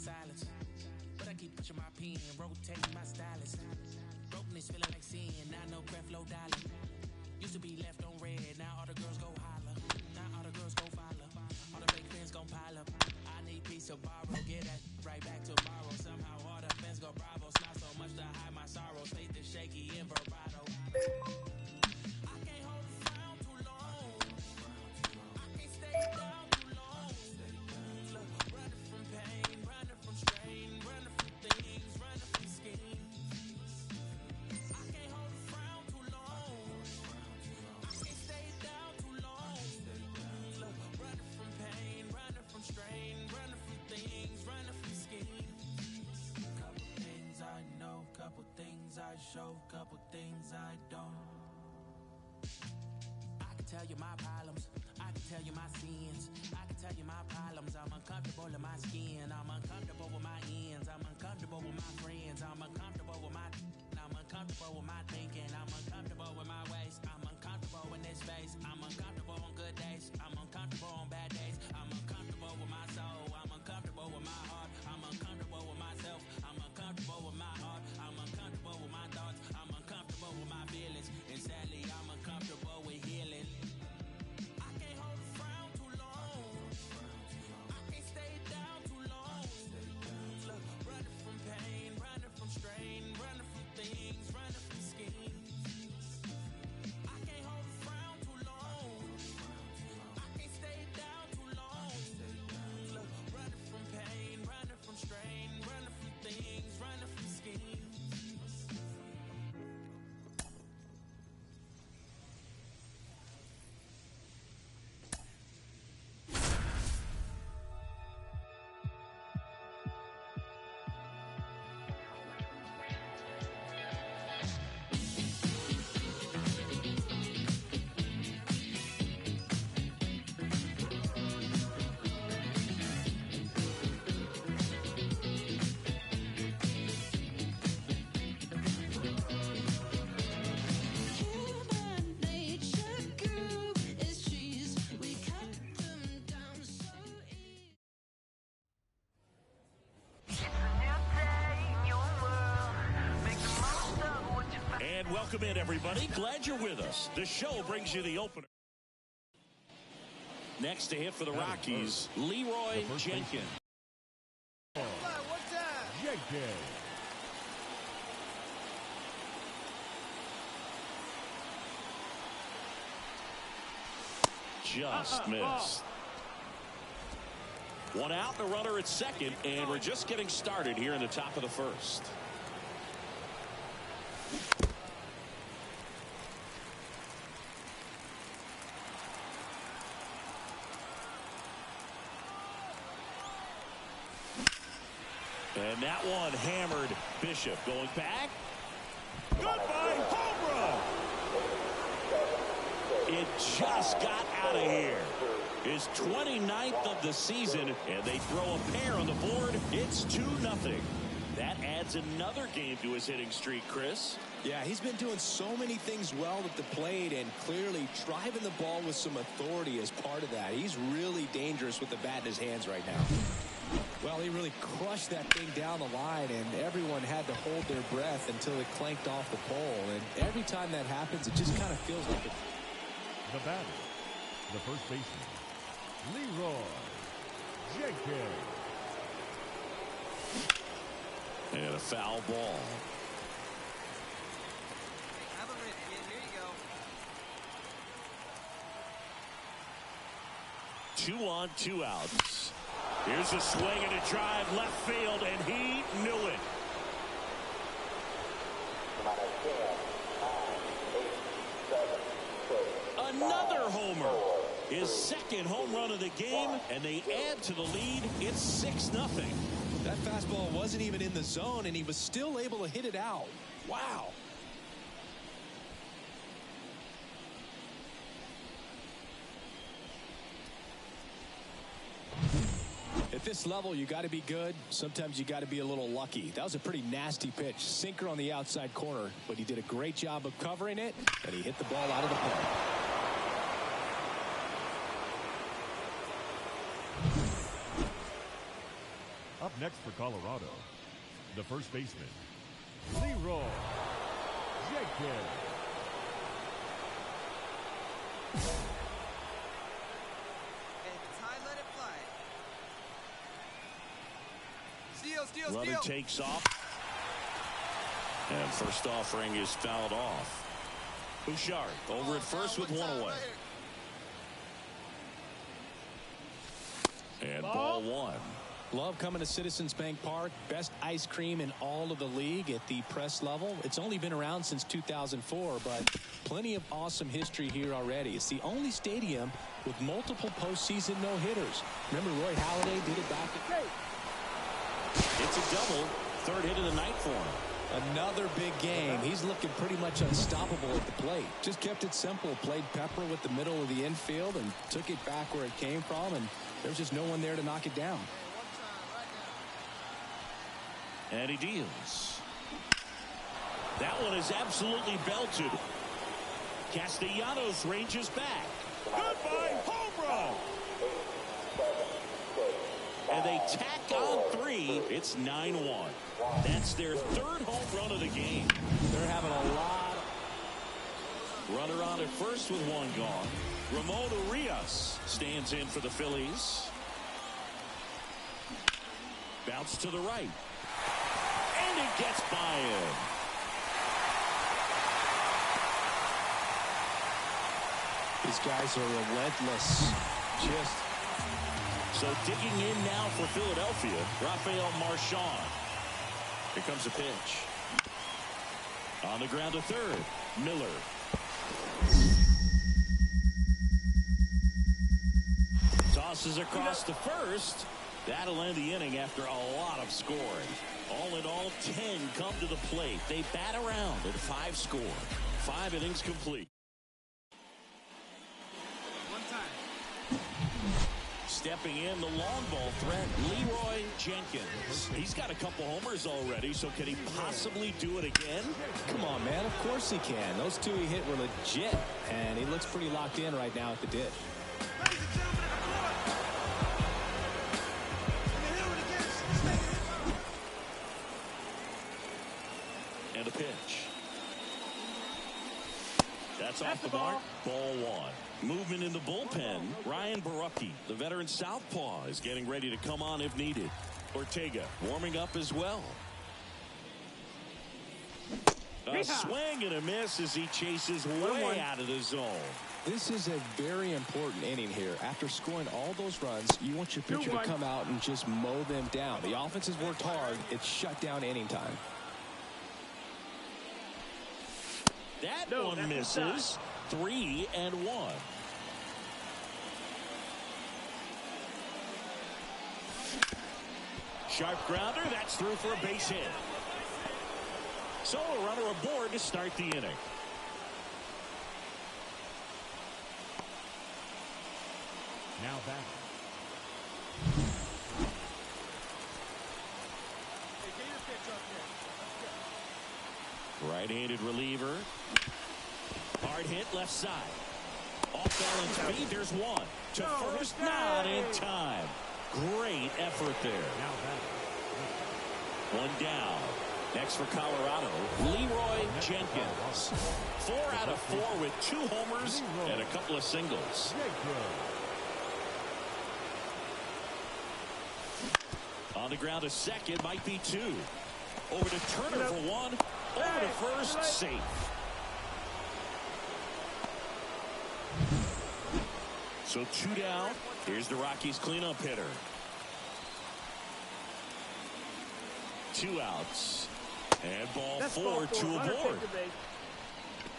silence. But I keep pushing my pen, rotating my stylus. Brokenness feeling like sin, now no breath, low dollar. Used to be left on red, now all the girls go holler. Now all the girls go follow. All the fake fans gon' pile up. I need peace to borrow, get that right back tomorrow. Somehow all the fans go bravo. Smile so much to hide my sorrows. Faith is shaky in vibrato. I can't hold a frown too long. I can't stay down too long. Look, running from pain, running from strain, running from things, running from schemes. I can't hold a frown too long. I can't stay down too long. Look, running from pain, running from strain, running from things, running from schemes. Couple things I know, couple things I show, couple things I don't. I can tell you my problems, I can tell you my sins, I can tell you my problems. I'm uncomfortable in my skin, I'm uncomfortable with my ends, I'm uncomfortable with my friends, I'm uncomfortable with my, I'm uncomfortable with my thinking, I'm uncomfortable with my ways, I'm uncomfortable in this space, I'm uncomfortable on good days, I'm uncomfortable on bad days, I'm uncomfortable with my soul, I'm uncomfortable with my heart, I'm uncomfortable with myself, I'm uncomfortable with my heart, I'm uncomfortable with my thoughts, I'm uncomfortable with my feelings, and sadly I'm uncomfortable with healing. I can't hold a frown too long, I can't stay down too long. Look, running from pain, running from strain, running from things, running from schemes. I can't hold a frown too long, I can't stay down too long. Look, running from pain, running from strain, running from things, running from schemes. And welcome in, everybody. Glad you're with us. The show brings you the opener. Next to hit for the Rockies, Leroy Jenkins. What's that? Jenkins. Just missed. One out, the runner at second, and we're just getting started here in the top of the first. And that one hammered. Bishop going back. Goodbye, home run. It just got out of here. His 29th of the season, and they throw a pair on the board. It's 2-0. That adds another game to his hitting streak, Chris. Yeah, he's been doing so many things well at the plate and clearly driving the ball with some authority as part of that. He's really dangerous with the bat in his hands right now. Well, he really crushed that thing down the line, and everyone had to hold their breath until it clanked off the pole. And every time that happens, it just kind of feels like it. The batter, the first baseman, Leroy Jenkins. And a foul ball. Have a rip, kid. Here you go. 2 on, 2 outs. Here's a swing and a drive left field, and he knew it. Another homer. His second home run of the game, and they add to the lead. It's 6-0. That fastball wasn't even in the zone, and he was still able to hit it out. Wow. At this level, you got to be good. Sometimes you got to be a little lucky. That was a pretty nasty pitch. Sinker on the outside corner, but he did a great job of covering it, and he hit the ball out of the park. Up Next for Colorado, the first baseman, Leroy Jenkins. It's high, let it fly. Steal. Runner takes off. And first offering is fouled off. Bouchard over at first with one away. And ball one. Love coming to Citizens Bank Park. Best ice cream in all of the league at the press level. It's only been around since 2004, but plenty of awesome history here already. It's the only stadium with multiple postseason no-hitters. Remember Roy Halladay did it back at... It's a double. Third hit of the night for him. Another big game. He's looking pretty much unstoppable at the plate. Just kept it simple. Played pepper with the middle of the infield and took it back where it came from, and there's just no one there to knock it down. And he deals. That one is absolutely belted. Castellanos ranges back. Goodbye, home run. And they tack on 3. It's 9-1. That's their third home run of the game. They're having a lot. Runner on at first with one gone. Ramon Urias stands in for the Phillies. Bounce to the right. And it gets by him. These guys are relentless. So digging in now for Philadelphia, Rafael Marchand. Here comes a pitch. On the ground to third, Miller. Tosses across to first. That'll end the inning after a lot of scoring. All in all, 10 come to the plate. They bat around at 5 score. 5 innings complete. One time. Stepping in, the long ball threat, Leroy Jenkins. He's got a couple homers already, so can he possibly do it again? Come on, man. Of course he can. Those 2 he hit were legit, and he looks pretty locked in right now at the dish. Ladies and gentlemen, at the court. And the hill against. And a pitch. That's off the mark. Ball one. Movement in the bullpen. Ryan Borucki, the veteran southpaw, is getting ready to come on if needed. Ortega warming up as well. A swing and a miss as he chases way out of the zone. This is a very important inning here. After scoring all those runs, you want your pitcher to come out and just mow them down. The offense has worked hard. It's shut down inning time. That one misses. 3-1. Sharp grounder. That's through for a base hit. So a runner aboard to start the inning. Now back. Hey, get your pitch up here. Right-handed reliever. Hard hit left side. Off balance feed. There's one. To first, not in time. Great effort there. Now back. One down. Next for Colorado, Leroy Jenkins. 4 out of 4 with 2 homers and a couple of singles. On the ground to second, might be 2. Over to Turner for 1. Over to first, safe. So 2 down. Here's the Rockies cleanup hitter. 2 outs. And ball 4, 2 aboard.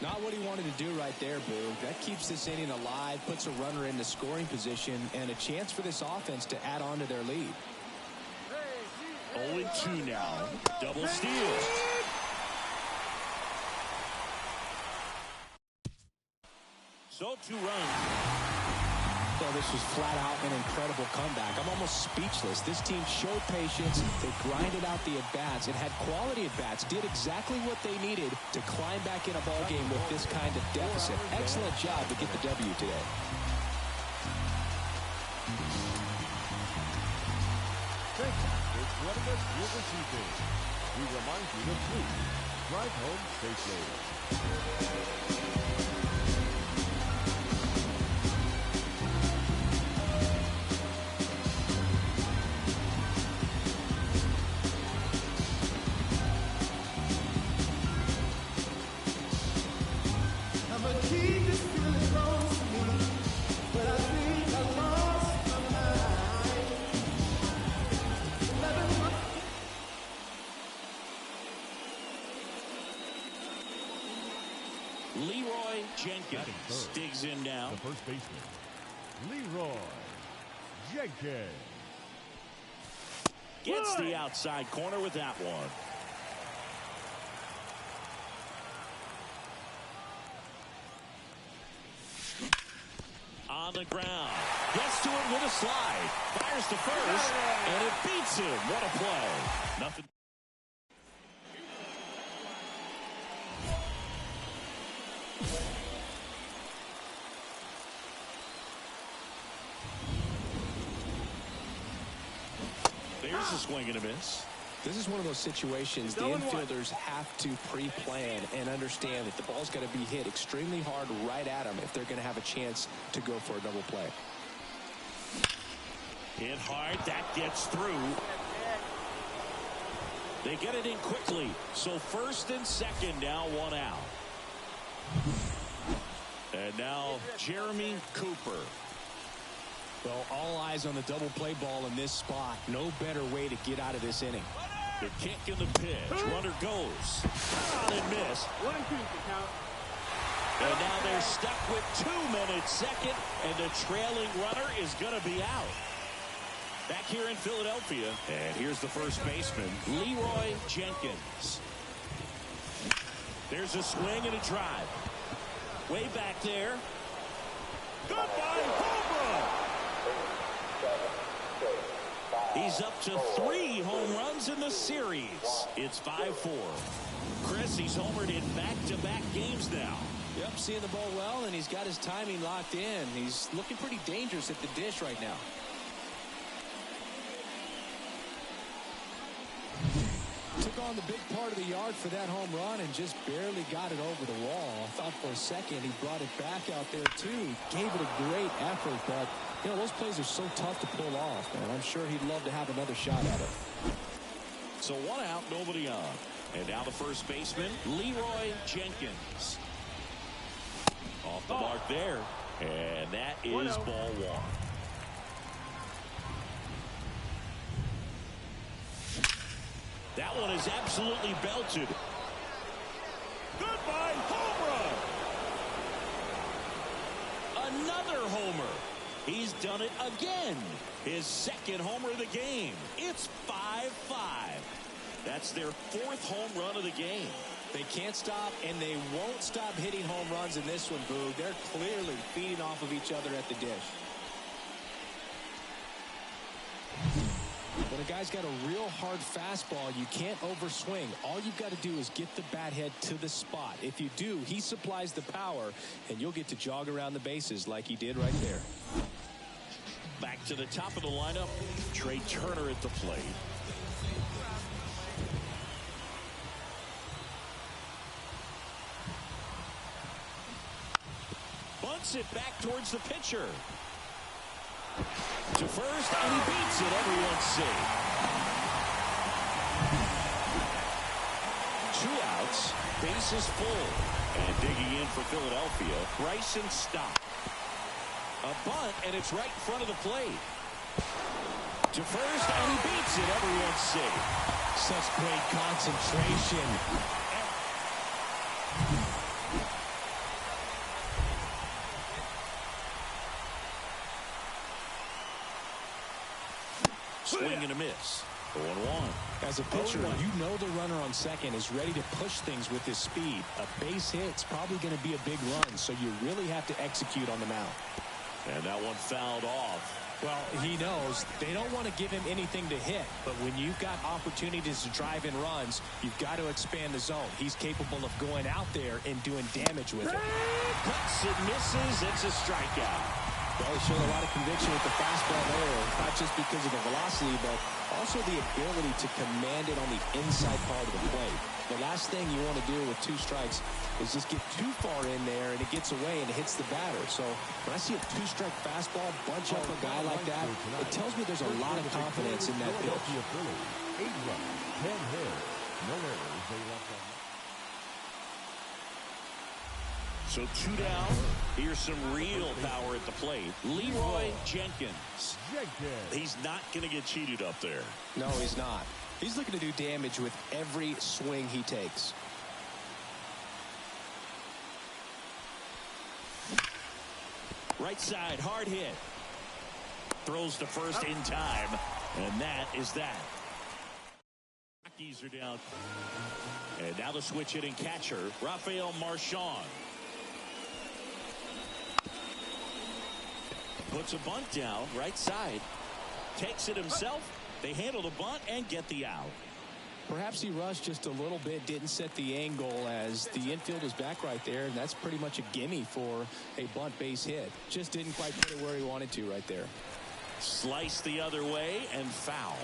Not what he wanted to do right there, Boo. That keeps this inning alive, puts a runner in the scoring position, and a chance for this offense to add on to their lead. 0-2 now. Double steal. So 2 runs. Well, this was flat out an incredible comeback. I'm almost speechless. This team showed patience. They grinded out the at-bats and had quality at-bats. Did exactly what they needed to climb back in a ball game with this kind of deficit. Excellent job to get the W today. It's you're receiving. We remind you to please drive home safely. I'm gonna keep this feeling close to me, but I think I lost my mind. Leroy Jenkins digs in now. The first baseman, Leroy Jenkins. Gets the outside corner with that one. On the ground. Gets to it with a slide. Fires to first. And it beats him. What a play. Nothing. There's a swing and a miss. This is one of those situations the infielders have to pre-plan and understand that the ball's got to be hit extremely hard right at them if they're going to have a chance to go for a double play. Hit hard. That gets through. They get it in quickly. So first and second now, one out. And now Jeremy Cooper. Well, all eyes on the double play ball in this spot. No better way to get out of this inning. The kick in the pitch. Runner goes. On and miss. 1 and 2 to count. And now they're stuck with 2 men at second, and the trailing runner is going to be out. Back here in Philadelphia, and here's the first baseman, Leroy Jenkins. There's a swing and a drive. Way back there. Goodbye, home run! He's up to 3 home runs in the series. It's 5-4. Chris, he's homered in back-to-back games now. Yep, seeing the ball well, and he's got his timing locked in. He's looking pretty dangerous at the dish right now. Took on the big part of the yard for that home run and just barely got it over the wall. I thought for a second he brought it back out there too. Gave it a great effort, but you know those plays are so tough to pull off, man. I'm sure he'd love to have another shot at it. So 1 out, nobody on. And now the first baseman, Leroy Jenkins. Off the mark there. And that is ball 1. That one is absolutely belted. Goodbye, home run! Another homer. He's done it again. His second homer of the game. It's 5-5. That's their 4th home run of the game. They can't stop, and they won't stop hitting home runs in this one, Boog. They're clearly feeding off of each other at the dish. When a guy's got a real hard fastball, you can't overswing. All you've got to do is get the bat head to the spot. If you do, he supplies the power, and you'll get to jog around the bases like he did right there. Back to the top of the lineup, Trey Turner at the plate. Bunts it back towards the pitcher. To first, and he beats it. Everyone's safe. 2 outs, bases full. And digging in for Philadelphia, Bryson Stott. A bunt, and it's right in front of the plate. To first, and he beats it. Everyone's safe. Such great concentration. Swing and a miss. 0-1. As a pitcher, you know the runner on second is ready to push things with his speed. A base hit's probably going to be a big run, so you really have to execute on the mound. And that one fouled off. Well, he knows they don't want to give him anything to hit, but when you've got opportunities to drive in runs, you've got to expand the zone. He's capable of going out there and doing damage with it. Cuts and misses. It's a strikeout. Well, he showed a lot of conviction with the fastball there, not just because of the velocity, but also the ability to command it on the inside part of the plate. The last thing you want to do with 2 strikes is just get too far in there and it gets away and it hits the batter. So when I see a 2-strike fastball bunch up a guy like that, it tells me there's a lot of confidence in that pitch. 8 runs, 10 hits, no errors. They left on. So 2 down. Here's some real power at the plate. Leroy Jenkins. He's not going to get cheated up there. No, he's not. He's looking to do damage with every swing he takes. Right side, hard hit. Throws to first in time. And that is that. Rockies are down. And now the switch hitting catcher, Rafael Marchand. Puts a bunt down, right side. Takes it himself. They handle the bunt and get the out. Perhaps he rushed just a little bit, didn't set the angle as the infield is back right there, and that's pretty much a gimme for a bunt base hit. Just didn't quite put it where he wanted to right there. Slice the other way and foul.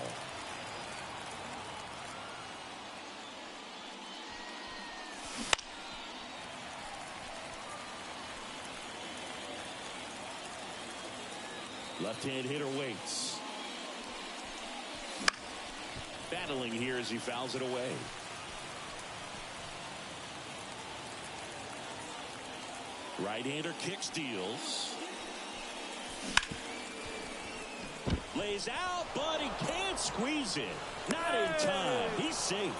Left-hand hitter waits. Battling here as he fouls it away. Right-hander kick steals. Lays out, but he can't squeeze it. Not in time. He's safe.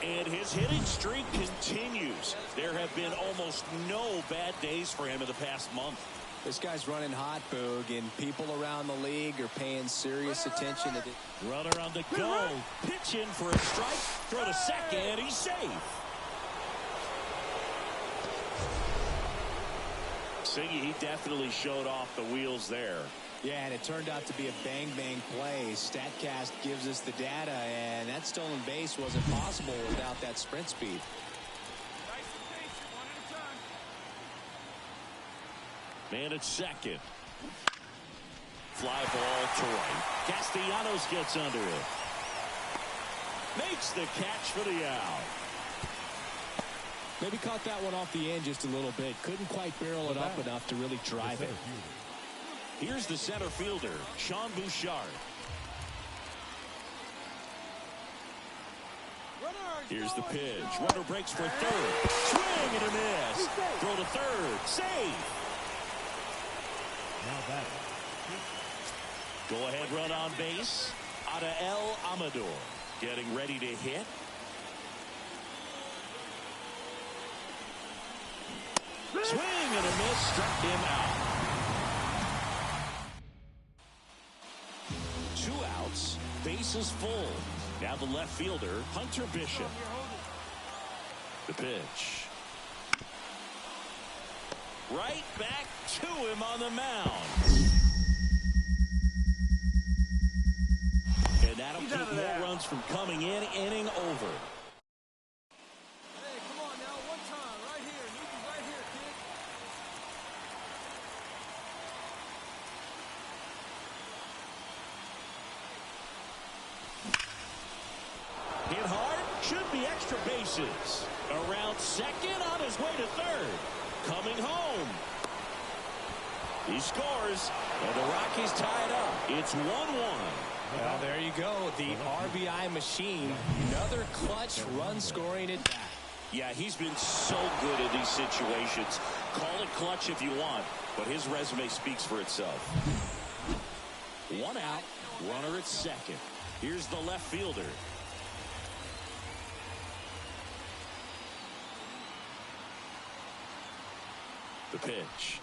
And his hitting streak continues. There have been almost no bad days for him in the past month. This guy's running hot, Boog, and people around the league are paying serious attention to it. Runner on the go. Pitch in for a strike. Throw to second. He's safe. Singy, he definitely showed off the wheels there. Yeah, and it turned out to be a bang-bang play. StatCast gives us the data, and that stolen base wasn't possible without that sprint speed. Man at second. Fly ball to right. Castellanos gets under it. Makes the catch for the out. Maybe caught that one off the end just a little bit. Couldn't quite barrel it up enough to really drive it. Here's the center fielder, Sean Bouchard. Here's the pitch. Runner breaks for third. Swing and a miss. Throw to third. Save. Now back. Go ahead run on base. Adael Amador getting ready to hit. Swing and a miss. Struck him out. 2 outs. Bases full. Now the left fielder, Hunter Bishop. The pitch. Right back to him on the mound. And that'll keep more runs from coming in. Inning over. Hey, come on now, one time, right here. Need you right here, kid. Hit hard, should be extra bases. Around second, on his way to third. Coming home. He scores, and the Rockies tie it up. It's 1-1. Well, there you go. The RBI machine. Another clutch run scoring at bat. Yeah, he's been so good in these situations. Call it clutch if you want, but his resume speaks for itself. 1 out, runner at second. Here's the left fielder. The pitch.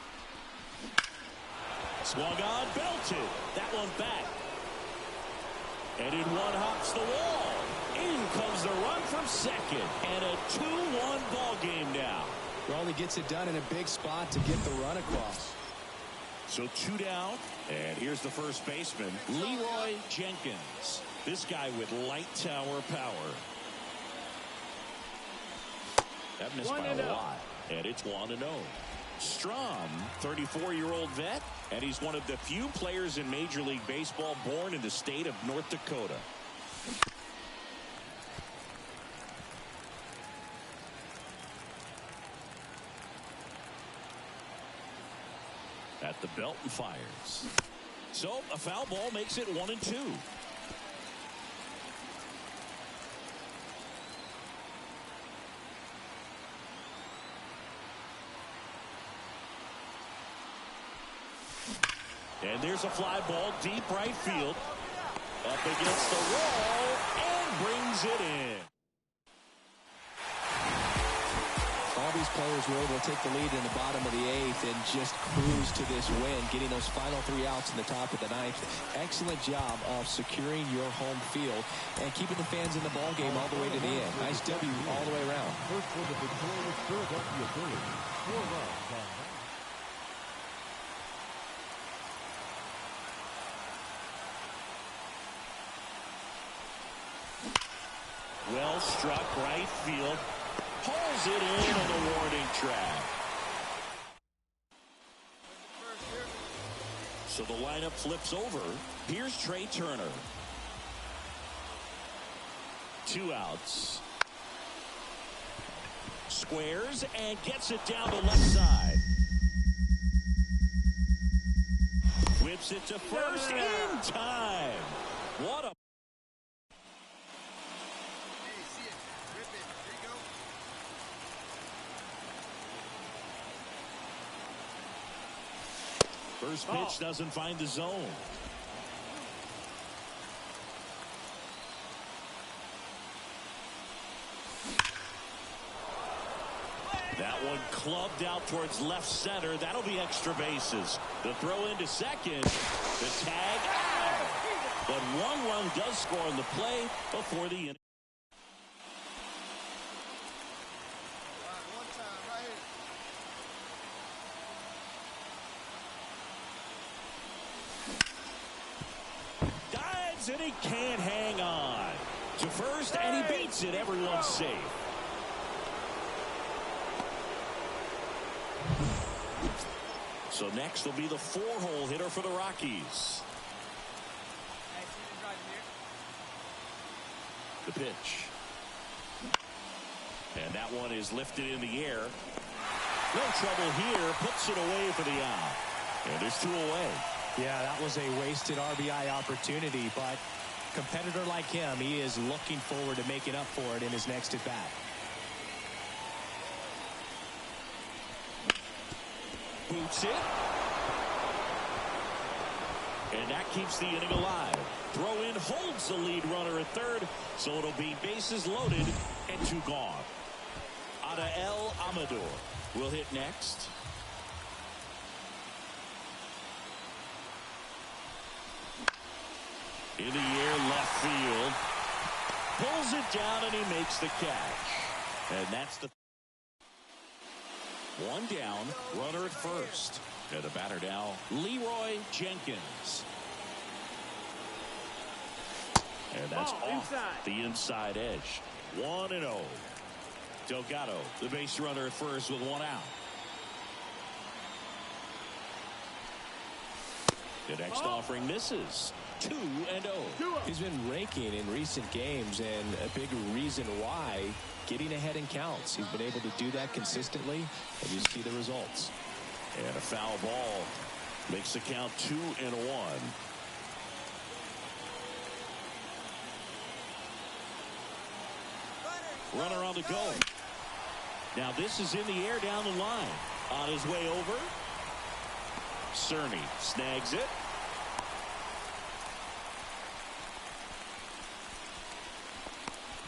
Swung on, belted. That one back. And in one hops the wall. In comes the run from second. And a 2-1 ball game now. Well, he gets it done in a big spot to get the run across. So 2 down. And here's the first baseman, Leroy Jenkins. This guy with light tower power. That missed by a lot. And it's 1-0. Strom, 34-year-old vet, and he's one of the few players in Major League Baseball born in the state of North Dakota. At the belt and fires. So a foul ball makes it 1-2. And there's a fly ball deep right field. Up against the wall and brings it in. All these players were able to take the lead in the bottom of the 8th and just cruise to this win, getting those final 3 outs in the top of the 9th. Excellent job of securing your home field and keeping the fans in the ball game all the way to the end. Nice W all the way around. First for the victorious Philadelphia Phillies. 4 runs on that. Well struck right field. Pulls it in on the warning track. So the lineup flips over. Here's Trey Turner. 2 outs. Squares and gets it down the left side. Whips it to first in time. What a first pitch doesn't find the zone. That one clubbed out towards left center. That'll be extra bases. The throw into second. The tag out. But 1 run does score on the play before the inning. And he can't hang on to first, and he beats it. Everyone's safe. So next will be the 4-hole hitter for the Rockies. The pitch. And that one is lifted in the air. No trouble here. Puts it away for the out. And there's 2 away. Yeah, that was a wasted RBI opportunity, but competitor like him, he is looking forward to making up for it in his next at bat. Boots it. And that keeps the inning alive. Throw in holds the lead runner at third, so it'll be bases loaded and 2 gone. Adael Amador will hit next. In the air, left field. Pulls it down, and he makes the catch. And that's the 1 down, runner at first. And the batter now, Leroy Jenkins. And that's off the inside edge. 1-0. Delgado, the base runner at first with 1 out. The next offering misses. 2-0. He's been raking in recent games, and a big reason why, getting ahead in counts. He's been able to do that consistently, and you see the results. And a foul ball makes the count 2-1. Runner on the go. Now this is in the air down the line. On his way over. Cerny snags it.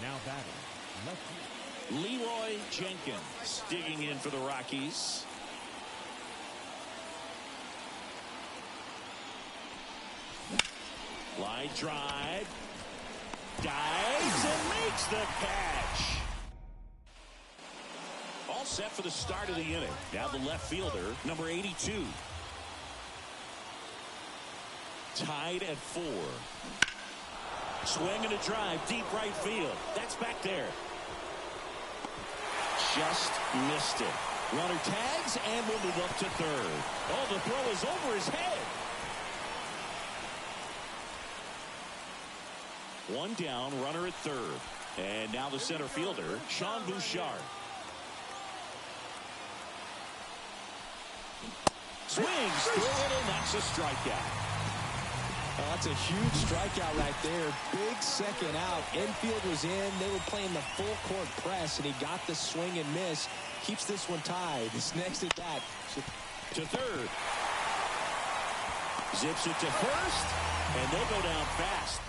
Now batting, left field. Leroy Jenkins digging in for the Rockies. Line drive. Dives and makes the catch. All set for the start of the inning. Now the left fielder, number 82. Tied at 4. Swing and a drive, deep right field. That's back there. Just missed it. Runner tags and will move up to third. Oh, the throw is over his head. One down, runner at third. And now the center fielder, Sean Bouchard. Swings through it, and that's a strikeout. Oh, that's a huge strikeout right there. Big second out. Infield was in. They were playing the full court press, and he got the swing and miss. Keeps this one tied. This next at bat. To third. Zips it to first, and they go down fast.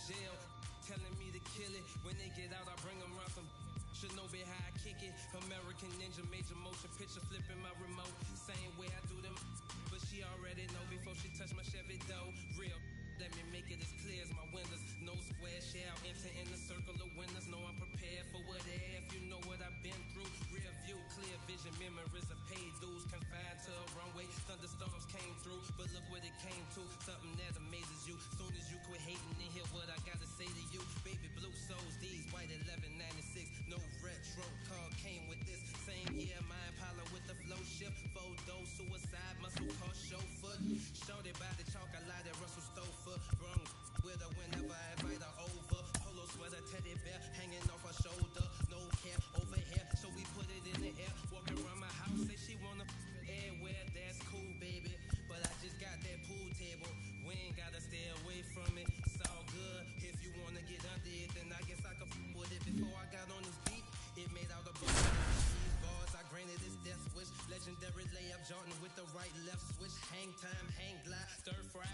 jail, telling me to kill it. When they get out, I bring them around some. Should know be how I kick it. American Ninja, major motion picture, flipping my remote. Same way I do them, but she already know before she touch my Chevy dough. Real, let me make it as clear as my windows. No square shall enter in the circle of winners. No, I'm prepared for whatever. You know what I've been through. Rear view, clear vision, memories of paid dues. Confined to a runway, thunderstorms came through. But look what it came to, something that amazes you. Soon as you quit hating and hear what I gotta say to you. Baby blue souls, these white 1196. No retro car came with this. Same year, my Impala with the flow shift. Photo, suicide, muscle car, chauffeur. Shorty by the chalk, I lied at Russell Stover. Wrong with her whenever I invite her over. Polo sweater, teddy bear, hanging off her shoulder. No hair over here, so we put it in the air. Walking around my house, say she wanna everywhere. That's cool, baby. But I just got that pool table. We ain't gotta stay away from it. It's all good. If you wanna get under it, then I guess I could with it. Before I got on this beat, it made out a bunch of these bars. I granted this death wish. Legendary layup, Jordan with the right left switch. Hang time, hang glide, stir fry.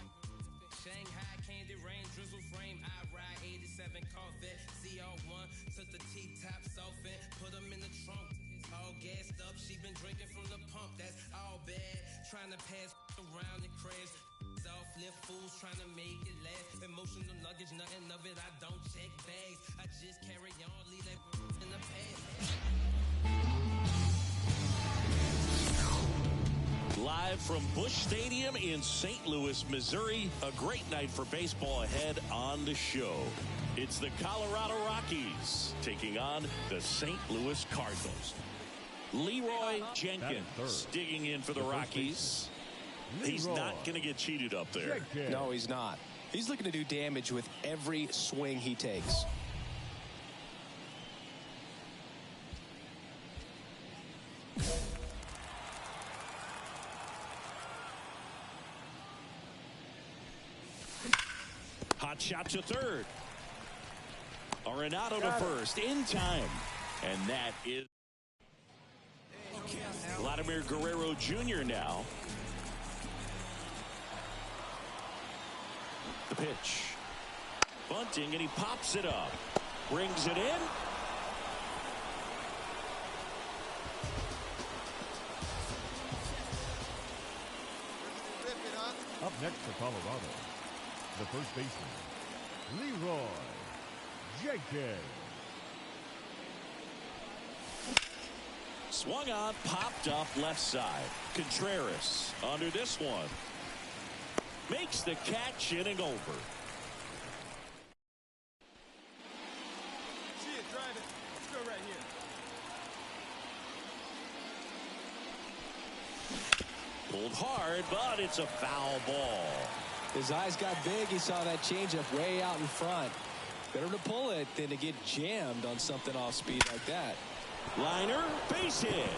Shanghai, candy rain, drizzle frame. I ride 87 Corvette, CR1. Took the T-tops off and put them in the trunk. All gassed up, she been drinking from the pump. That's all bad. Trying to pass around and crash. Off flip fools trying to make it last. Emotional luggage, nothing of it. I don't check bags. I just carry on, leave that in the past. Live from Busch Stadium in St. Louis, Missouri, a great night for baseball ahead on the show. It's the Colorado Rockies taking on the St. Louis Cardinals. Leroy Jenkins digging in for the Rockies. He's not going to get cheated up there. No, he's not. He's looking to do damage with every swing he takes. Hot shot to third. Arenado to first in time. And that is Vladimir Guerrero Jr. now. The pitch. Bunting, and he pops it up. Brings it in. Up next for Colorado, the first baseman, Leroy Jenkins. Swung on, popped up left side. Contreras under this one. Makes the catch, inning over. See it, drive it. Let's go right here. Pulled hard, but it's a foul ball. His eyes got big. He saw that changeup way out in front. Better to pull it than to get jammed on something off speed like that. Liner, base hit.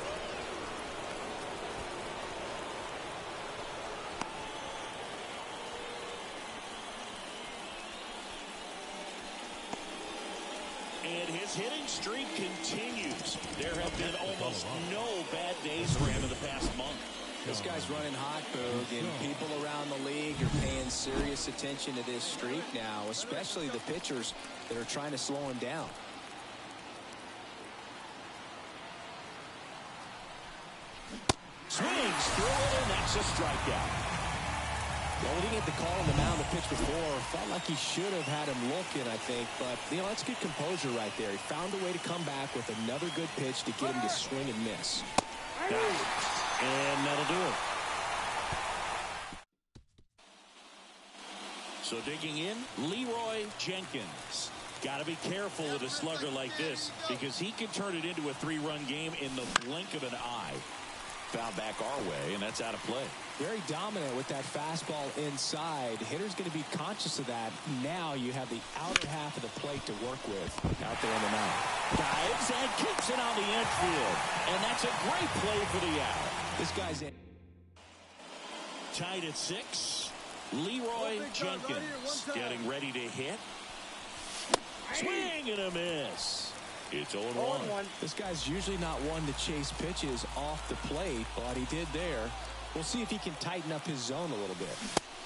And his hitting streak continues. There have been almost no bad days for him in the past month. This guy's running hot, Boog, and people around the league are paying serious attention to this streak now, especially the pitchers that are trying to slow him down. Swings through it, and that's a strikeout. Well, we didn't get the call on the mound the pitch before. Felt like he should have had him looking, I think. But, that's good composure right there. He found a way to come back with another good pitch to get him to swing and miss. And that'll do it. So digging in, Leroy Jenkins. Got to be careful with a slugger like this because he can turn it into a three-run game in the blink of an eye. Foul back our way, and that's out of play. Very dominant with that fastball inside. Hitter's going to be conscious of that. Now you have the outer half of the plate to work with out there on the mound. Dives and kicks it on the infield. And that's a great play for the out. This guy's in. Tied at 6. Leroy Jenkins getting ready to hit. Swing and a miss. It's 0-1. This guy's usually not one to chase pitches off the plate, but he did there. We'll see if he can tighten up his zone a little bit.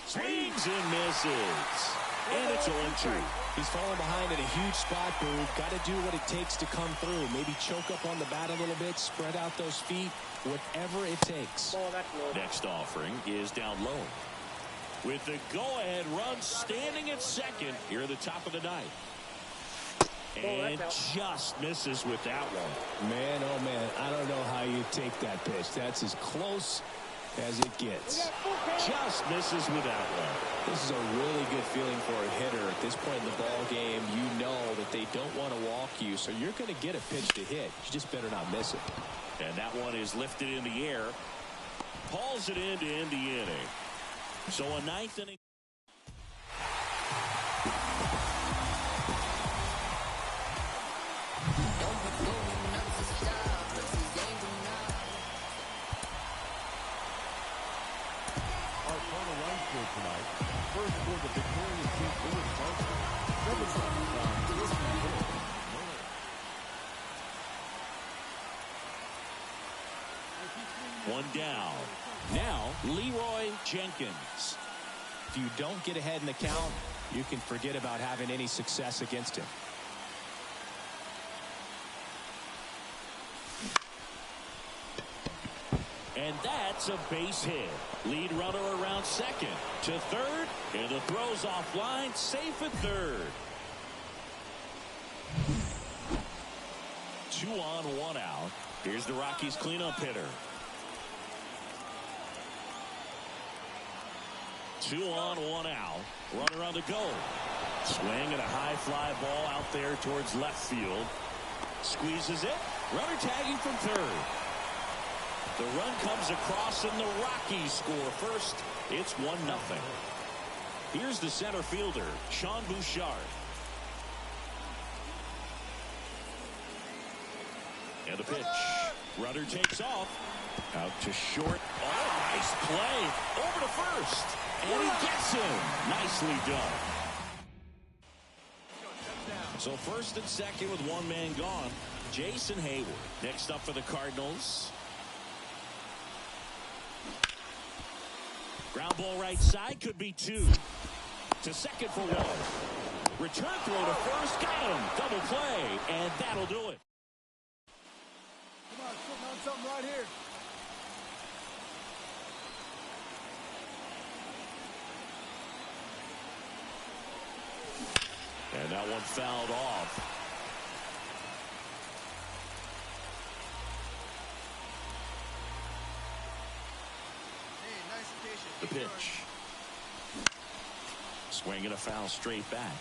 Swings and misses. And it's 0-2. He's falling behind in a huge spot, Boog. Got to do what it takes to come through. Maybe choke up on the bat a little bit, spread out those feet, whatever it takes. Next offering is down low. With the go-ahead run standing at second here at the top of the ninth. And just misses with that one. Man, oh man, I don't know how you take that pitch. That's as close as it gets. Just misses with that one. This is a really good feeling for a hitter at this point in the ball game. You know that they don't want to walk you, so you're going to get a pitch to hit. You just better not miss it. And that one is lifted in the air. Hauls it in to end the inning. So a ninth inning. Tonight, first for the victorious team Lewis Carson, 7 One down. Now Leroy Jenkins. If you don't get ahead in the count, you can forget about having any success against him. And that's a base hit. Lead runner around second to third, and the throw's offline, safe at third. 2 on, 1 out. Here's the Rockies cleanup hitter. 2 on, 1 out. Runner on the go. Swing and a high fly ball out there towards left field. Squeezes it. Runner tagging from third. The run comes across and the Rockies score first. It's 1-0. Here's the center fielder, Sean Bouchard. And the pitch. Runner takes off. Out to short. Oh, nice play. Over to first. And he gets him. Nicely done. So first and second with 1 man gone. Jason Hayward. Next up for the Cardinals. Ground ball right side, could be 2. To second for 1. Return throw to first, got him. Double play, and that'll do it. Come on, sitting on something right here. And that one fouled off. The pitch. Swing and a foul straight back.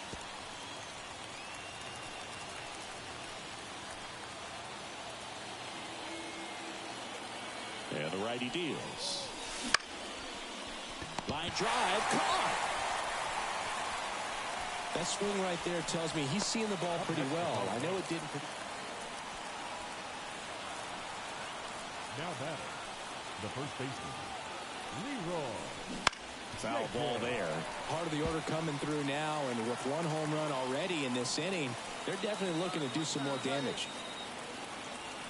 And the righty deals. Line drive, caught. That swing right there tells me he's seeing the ball pretty well. I know it didn't. Now batting, the first baseman, Leroy. Foul ball there. Part of the order coming through now, and with 1 home run already in this inning, they're definitely looking to do some more damage.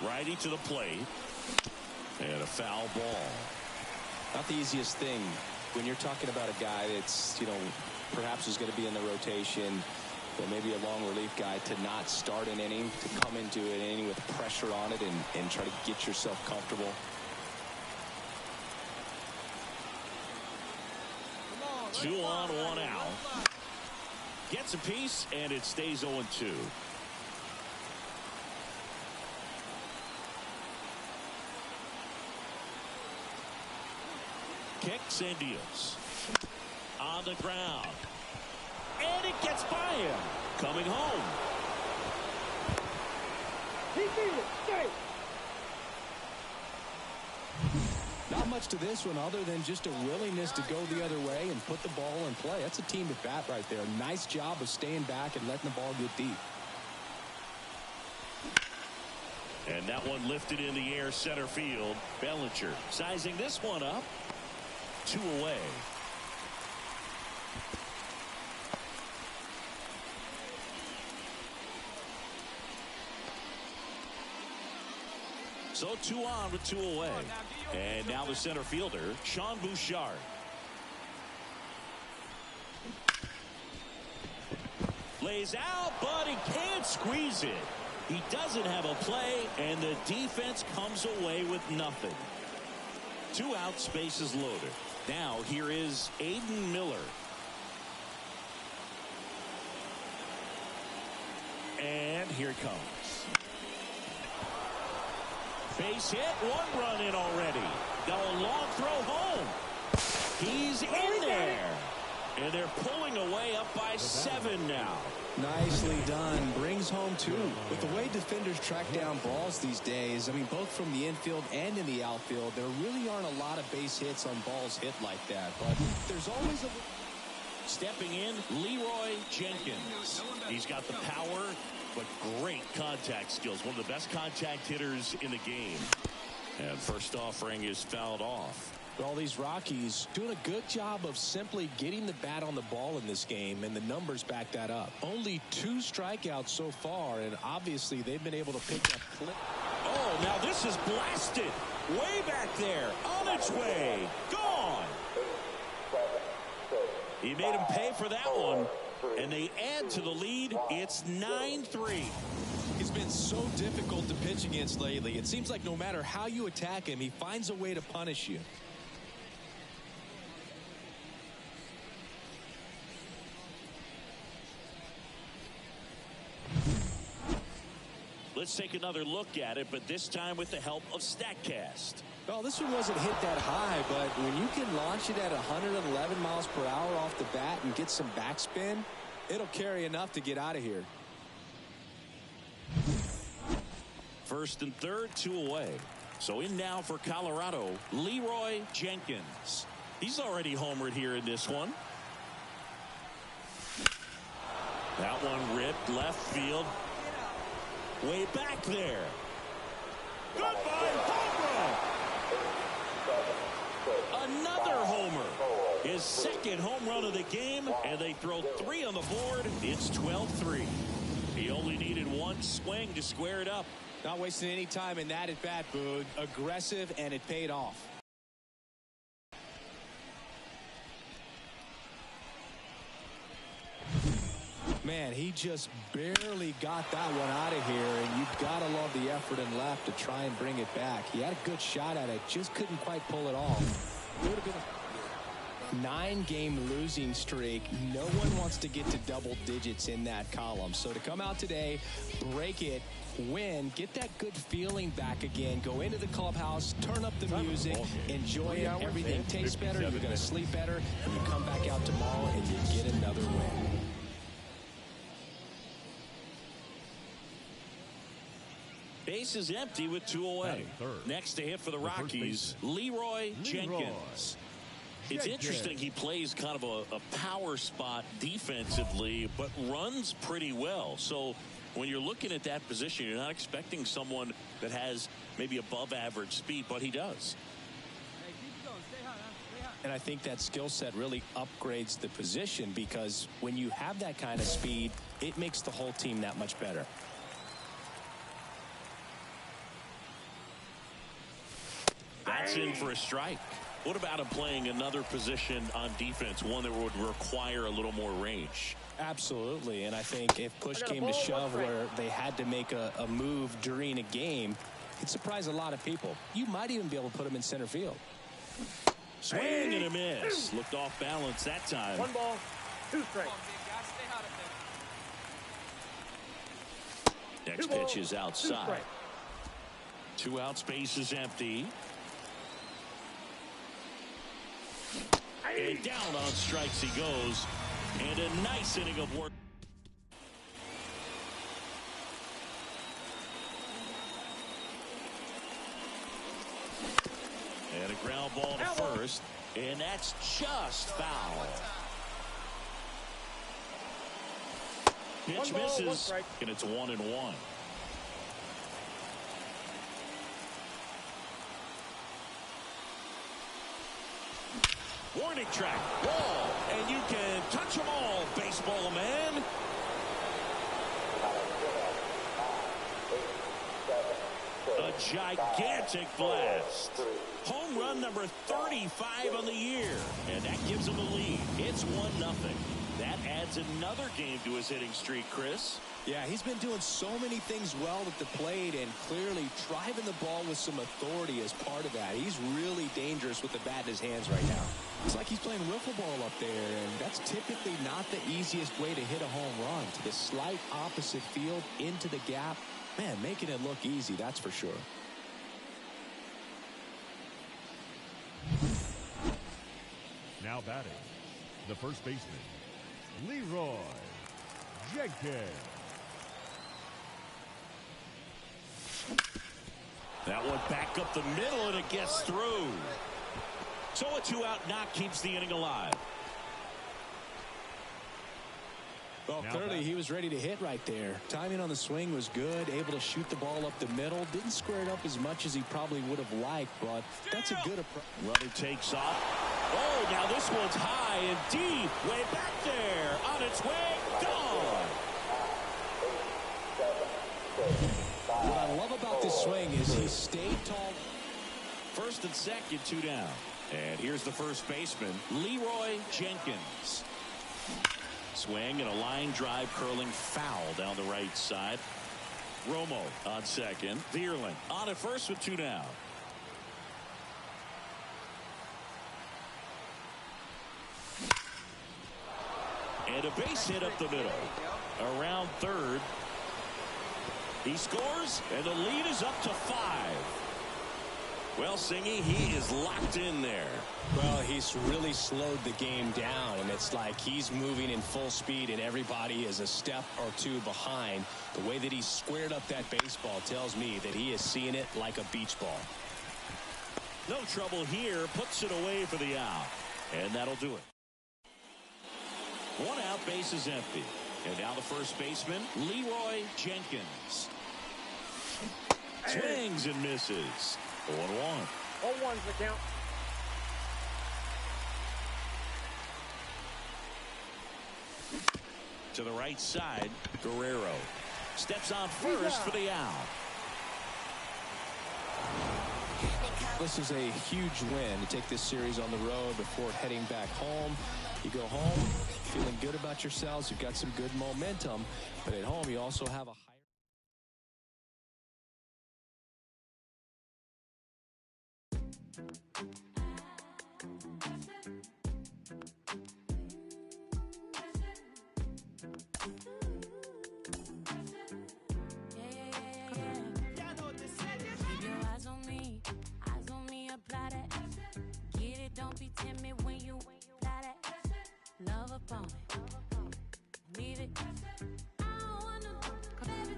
Righty to the plate. And a foul ball. Not the easiest thing when you're talking about a guy that's, perhaps is going to be in the rotation, or maybe a long relief guy, to not start an inning, to come into an inning with pressure on it and try to get yourself comfortable. 2 on, 1 out. Gets a piece, and it stays 0-2. Kicks and deals. On the ground. And it gets by him. Coming home. He beat it. Stay. Not much to this one other than just a willingness to go the other way and put the ball in play. That's a team at bat right there. Nice job of staying back and letting the ball get deep. And that one lifted in the air center field. Bellinger sizing this one up. 2 away. So 2 on with 2 away. And now the center fielder, Sean Bouchard. lays out, but he can't squeeze it. He doesn't have a play, and the defense comes away with nothing. 2 outs, bases loaded. Now here is Aiden Miller. And here it comes. Base hit, 1 run in already. Now a long throw home. He's in there. And they're pulling away up by 7 now. Nicely done. Brings home 2. With the way defenders track down balls these days, I mean, both from the infield and in the outfield, there really aren't a lot of base hits on balls hit like that. But there's always a... Stepping in, Leroy Jenkins. He's got the power, but great contact skills. One of the best contact hitters in the game. And first offering is fouled off. All these Rockies doing a good job of simply getting the bat on the ball in this game, and the numbers back that up. Only 2 strikeouts so far, and obviously they've been able to pick up flip. Oh, now this is blasted. Way back there. On its way. Gone. He made him pay for that one, and they add to the lead. It's 9-3. It's been so difficult to pitch against lately. It seems like no matter how you attack him, he finds a way to punish you. Let's take another look at it, but this time with the help of StatCast. Well, this one wasn't hit that high, but when you can launch it at 111 miles per hour off the bat and get some backspin, it'll carry enough to get out of here. First and third, 2 away. So in now for Colorado, Leroy Jenkins. He's already homered here in this one. That one ripped left field. Way back there. Goodbye, home run. Another homer. His second home run of the game, and they throw 3 on the board. It's 12-3. He only needed 1 swing to square it up. Not wasting any time in that at bat, Boog. Aggressive, and it paid off. Man, he just barely got that one out of here, and you've got to love the effort and left to try and bring it back. He had a good shot at it, just couldn't quite pull it off. It would have been a 9-game losing streak. No one wants to get to double digits in that column. So to come out today, break it, win, get that good feeling back again, go into the clubhouse, turn up the music, enjoy it, everything tastes better, you're going to sleep better, and you come back out tomorrow and you get another win. Base is empty with 2 away. Next to hit for the Rockies, Leroy Jenkins. It's interesting he plays kind of a power spot defensively, but runs pretty well. So when you're looking at that position, you're not expecting someone that has maybe above average speed, but he does. And I think that skill set really upgrades the position, because when you have that kind of speed, it makes the whole team that much better. That's in for a strike. What about him playing another position on defense, one that would require a little more range? Absolutely, and I think if push came to shove where they had to make a move during a game, it'd surprise a lot of people. You might even be able to put him in center field. Swing and a miss. Looked off balance that time. 1 ball, 2 strikes. Next pitch is outside. 2 outs, base is empty. And down on strikes he goes. And a nice inning of work. And a ground ball to first. And that's just foul. Pitch misses. And it's 1-1. Warning track, ball, and you can touch them all, baseball man. A gigantic blast. Home run number 35 on the year, and that gives them the lead. It's 1-0. That adds another game to his hitting streak, Chris. Yeah, he's been doing so many things well at the plate and clearly driving the ball with some authority as part of that. He's really dangerous with the bat in his hands right now. It's like he's playing wiffle ball up there, and that's typically not the easiest way to hit a home run. To the slight opposite field, into the gap. Man, making it look easy, that's for sure. Now batting, the first baseman, Leroy Jenkins. That one back up the middle, and it gets through. So a 2-out knock keeps the inning alive. Well, clearly he was ready to hit right there. Timing on the swing was good, able to shoot the ball up the middle. Didn't square it up as much as he probably would have liked, but that's a good approach. Runner takes off. Oh, now this one's high and deep. Way back there. On its way. Gone. What I love about this swing is he stayed tall. First and second, 2 down. And here's the first baseman, Leroy Jenkins. Swing and a line drive curling foul down the right side. Romo on second. Vierling on at first with 2 down. And a base hit up the middle. Around third. He scores, and the lead is up to 5. Well, Singy, he is locked in there. Well, he's really slowed the game down, and it's like he's moving in full speed, and everybody is a step or 2 behind. The way that he squared up that baseball tells me that he is seeing it like a beach ball. No trouble here. Puts it away for the out. And that'll do it. 1 out, base is empty. And now the first baseman, Leroy Jenkins. Swings and misses. 0-1. 0-1's the count. To the right side, Guerrero steps on first for the out. This is a huge win to take this series on the road before heading back home. You go home feeling good about yourselves. You've got some good momentum, but at home you also have a higher. Don't be timid when you apply that. Love upon it. Leave it. I don't wanna baby,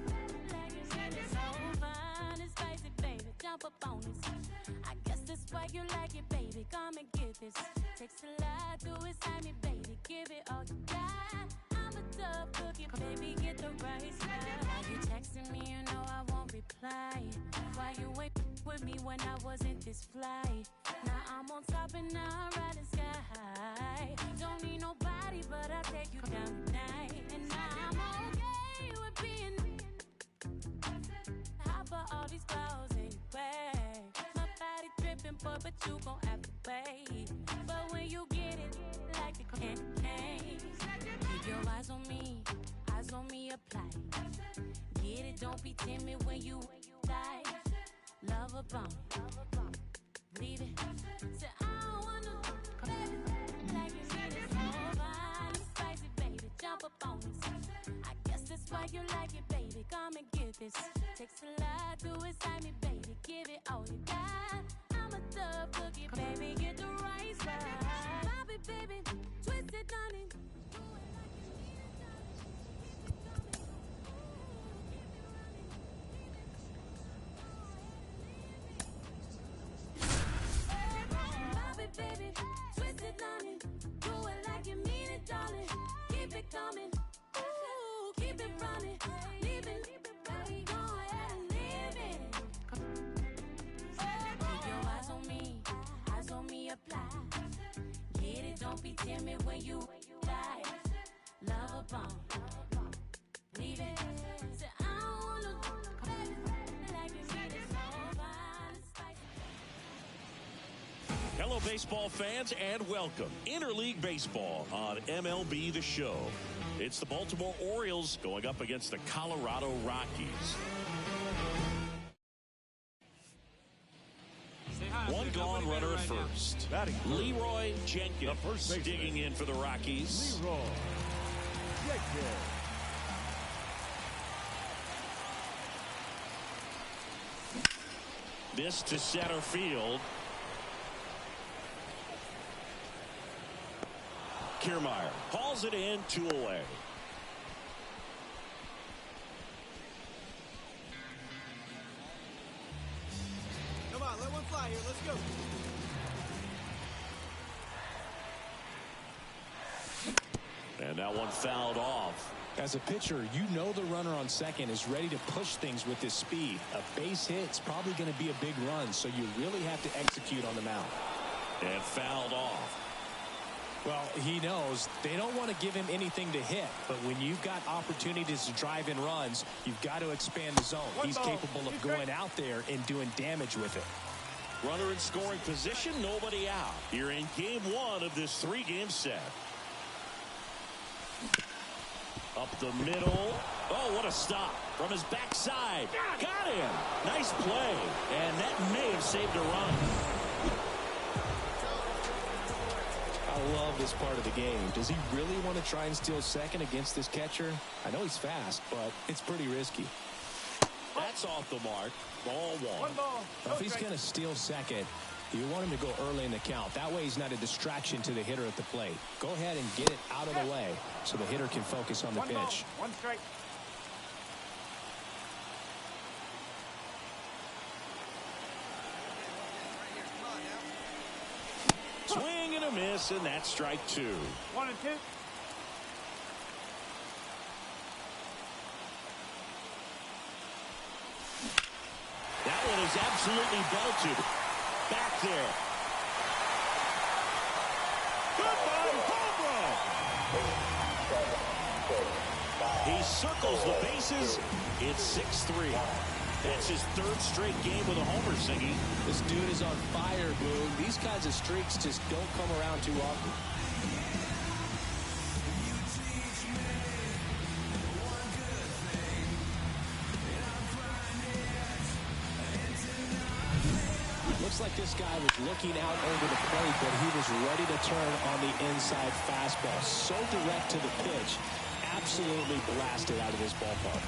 like you said, it's so fine and spicy, baby. Jump up on this. I guess that's why you like it, baby. Come and get this. Takes a lot to excite me, baby. Give it all you got. I'm a tough cookie, baby. Get the right side. Why you texting me? You know I won't reply. Why you wait with me when I wasn't this fly? Now I'm on top and now I'm riding sky. Don't need nobody, but I'll take you down tonight. And now I'm okay with being hot for all these clouds anyway. My body dripping, but you gon' have to wait. But when you get it, like the candy, keep your eyes on me, apply. Get it, don't be timid when you die. Love a bomb, leave it. Say I don't wanna, baby, like you said, it's so fine and spicy, baby. Jump up on this. I guess that's why you like it, baby. Come and get this. Takes a lot to excite me, baby. Give it all you got. I'm a tough cookie, baby. Get the right side. Pop it, baby. Twist it, honey. Baby, twist it, honey. Do it like you mean it, darling. Keep it coming. Ooh, keep it running. Leave it. Go ahead and leave it. Keep your eyes on me, apply. Get it, don't be timid when you die. baseball fans, and welcome. Interleague Baseball on MLB The Show. It's the Baltimore Orioles going up against the Colorado Rockies. One gone runner at first. Leroy Jenkins digging in for the Rockies. Leroy Jenkins. This to center field. Kiermaier hauls it in, 2 away. Come on, let one fly here. Let's go. And that one fouled off. As a pitcher, you know the runner on second is ready to push things with his speed. A base hit's probably going to be a big run, so you really have to execute on the mound. And fouled off. Well, he knows they don't want to give him anything to hit, but when you've got opportunities to drive in runs, you've got to expand the zone. He's capable of going out there and doing damage with it. Runner in scoring position, nobody out. Here in game 1 of this 3-game set. Up the middle. Oh, what a stop. From his backside. Got him. Nice play. And that may have saved a run. I love this part of the game. Does he really want to try and steal second against this catcher? I know he's fast, but it's pretty risky. That's off the mark. Ball 1. One ball. Now, if he's going to steal second, you want him to go early in the count. That way he's not a distraction to the hitter at the plate. Go ahead and get it out of the way so the hitter can focus on the pitch. One strike. Swing and a miss, and that's strike 2. 1 and 2. That one is absolutely belted. Back there. Goodbye, home run. He circles the bases. It's 6-3. That's his 3rd straight game with a homer, Siggy. This dude is on fire, Boog. These kinds of streaks just don't come around too often. Looks like this guy was looking out over the plate, but he was ready to turn on the inside fastball. So direct to the pitch. Absolutely blasted out of this ballpark.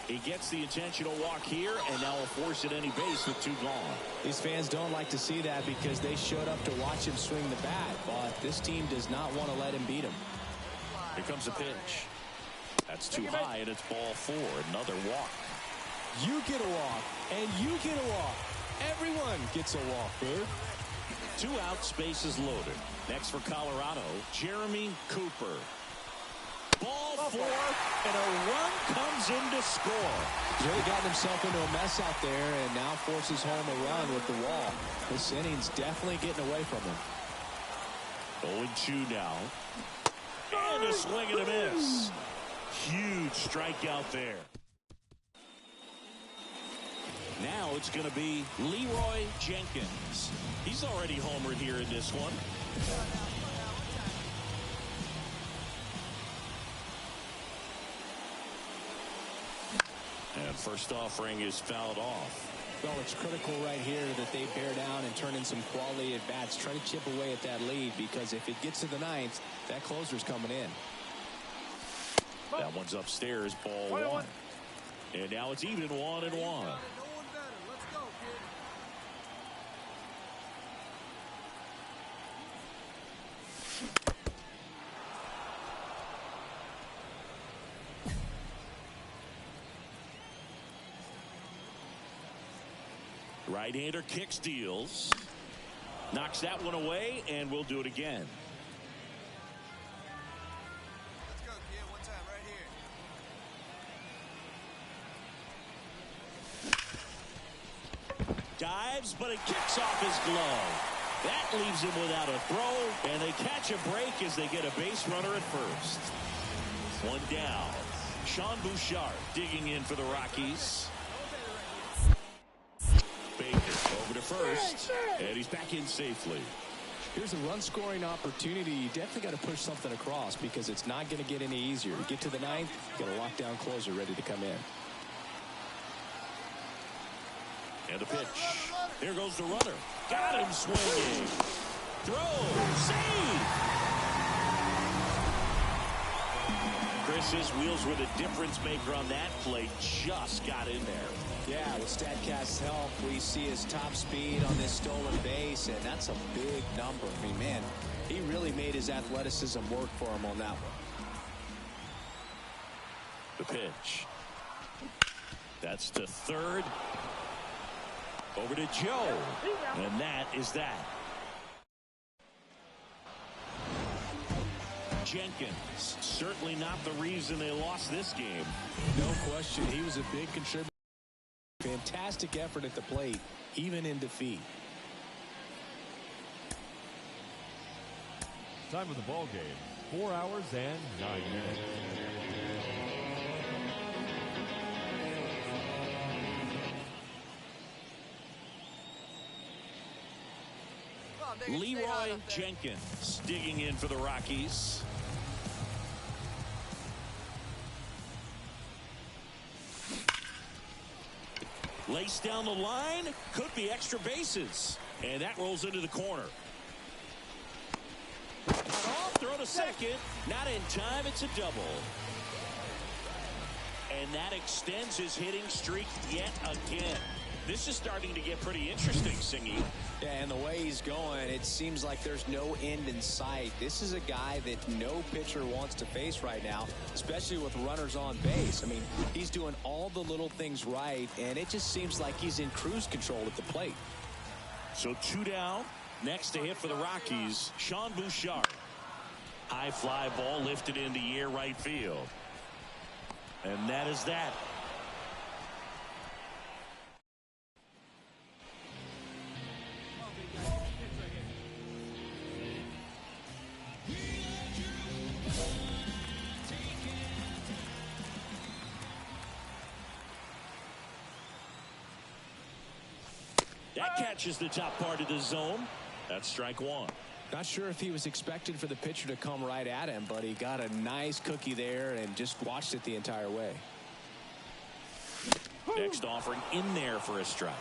He gets the intentional walk here, and now will force at any base with 2 gone. These fans don't like to see that because they showed up to watch him swing the bat, but this team does not want to let him beat him. Here comes a pitch. That's too high, and it's ball 4. Another walk. You get a walk, and you get a walk. Everyone gets a walk, Bird. 2 outs, bases loaded. Next for Colorado, Jeremy Cooper. Ball 4, and a run comes in to score. He's really gotten himself into a mess out there and now forces home a run with the wall. This inning's definitely getting away from him. 0-2 now. And a swing and a miss. Huge strikeout there. Now it's going to be Leroy Jenkins. He's already homered here in this one. And first offering is fouled off. Well, it's critical right here that they bear down and turn in some quality at bats. Try to chip away at that lead, because if it gets to the 9th, that closer's coming in. That one's upstairs, ball 1. And now it's even 1-1. Right-hander kicks, deals. Knocks that one away, and we'll do it again. Let's go, kid. One time right here. Dives, but it kicks off his glove. That leaves him without a throw, and they catch a break as they get a base runner at first. 1 down. Sean Bouchard digging in for the Rockies. Baker over to first, and he's back in safely. Here's a run-scoring opportunity. You definitely got to push something across because it's not going to get any easier. You get to the ninth, you got a lockdown closer ready to come in. And the pitch. Here goes the runner. Got him swinging. Throw. Save. Chris's wheels were the difference maker on that play. Just got in there. Yeah, with StatCast's help, we see his top speed on this stolen base, and that's a big number. I mean, man, he really made his athleticism work for him on that one. The pitch. That's to third. Over to Joe. And that is that. Jenkins, certainly not the reason they lost this game. No question. He was a big contributor. Fantastic effort at the plate, even in defeat. Time of the ball game, 4 hours and 9 minutes. Leroy Jenkins digging in for the Rockies. Lace down the line, could be extra bases, and that rolls into the corner. Throw to second, not in time. It's a double, and that extends his hitting streak yet again. This is starting to get pretty interesting, Singy. Yeah, and the way he's going, it seems like there's no end in sight. This is a guy that no pitcher wants to face right now, especially with runners on base. I mean, he's doing all the little things right, and it just seems like he's in cruise control at the plate. So 2 down. Next to hit for the Rockies, Sean Bouchard. High fly ball lifted in the air right field. And that is that. That catches the top part of the zone. That's strike one. Not sure if he was expected for the pitcher to come right at him, but he got a nice cookie there and just watched it the entire way. Next offering in there for a strike.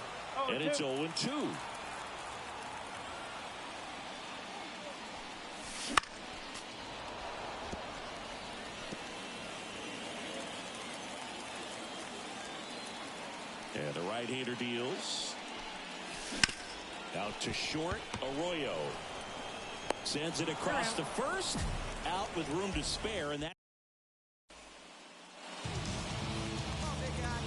And it's 0-2. And the right-hander deals. Out to short, Arroyo. Sends it across to first. Out with room to spare, and that.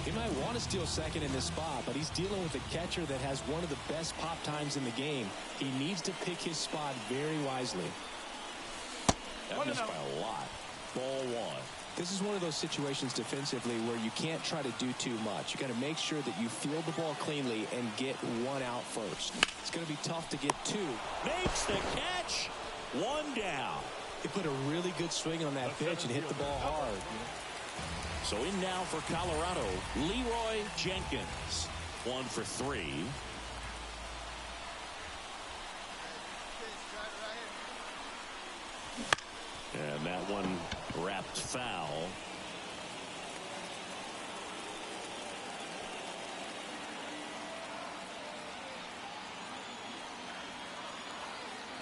He might want to steal second in this spot, but he's dealing with a catcher that has one of the best pop times in the game. He needs to pick his spot very wisely. That missed by a lot. Ball one. This is one of those situations defensively where you can't try to do too much. You got to make sure that you field the ball cleanly and get one out first. It's going to be tough to get two. Makes the catch. 1 down. He put a really good swing on that pitch and hit the ball hard. So in now for Colorado, Leroy Jenkins. 1 for 3. And that one wrapped foul.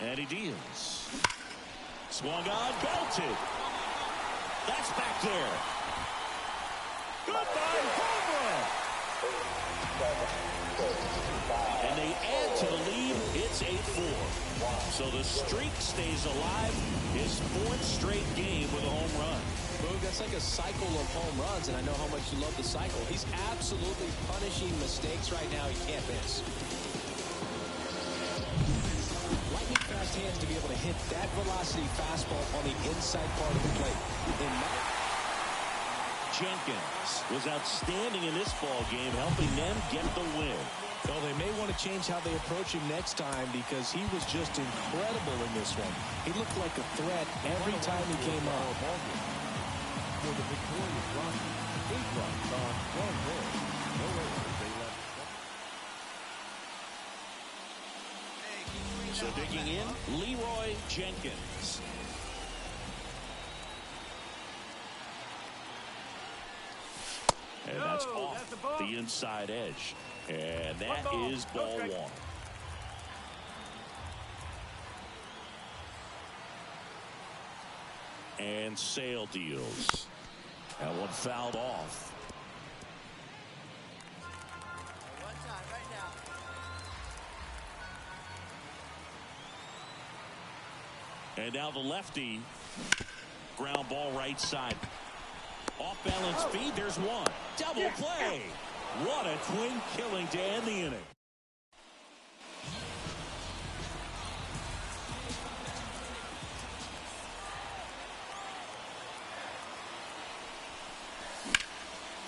And he deals. Swung on, belted. That's back there. Goodbye, home run. And they add to the lead. It's 8-4. So the streak stays alive. His 4th straight game with a home run. Boog, that's like a cycle of home runs, and I know how much you love the cycle. He's absolutely punishing mistakes right now he can't miss. Lightning fast hands to be able to hit that velocity fastball on the inside part of the plate. Jenkins was outstanding in this ball game, helping them get the win. Well, they may want to change how they approach him next time because he was just incredible in this one. He looked like a threat every time he came up. for the victorious Rockies. 8 runs on 12 hits. No errors. They left. So digging in, Leroy Jenkins. And that's off the inside edge. And that is ball one. And Sale deals. That one fouled off. And now the lefty. Ground ball right side. Off balance feed. There's one. Double play. What a twin killing to end the inning.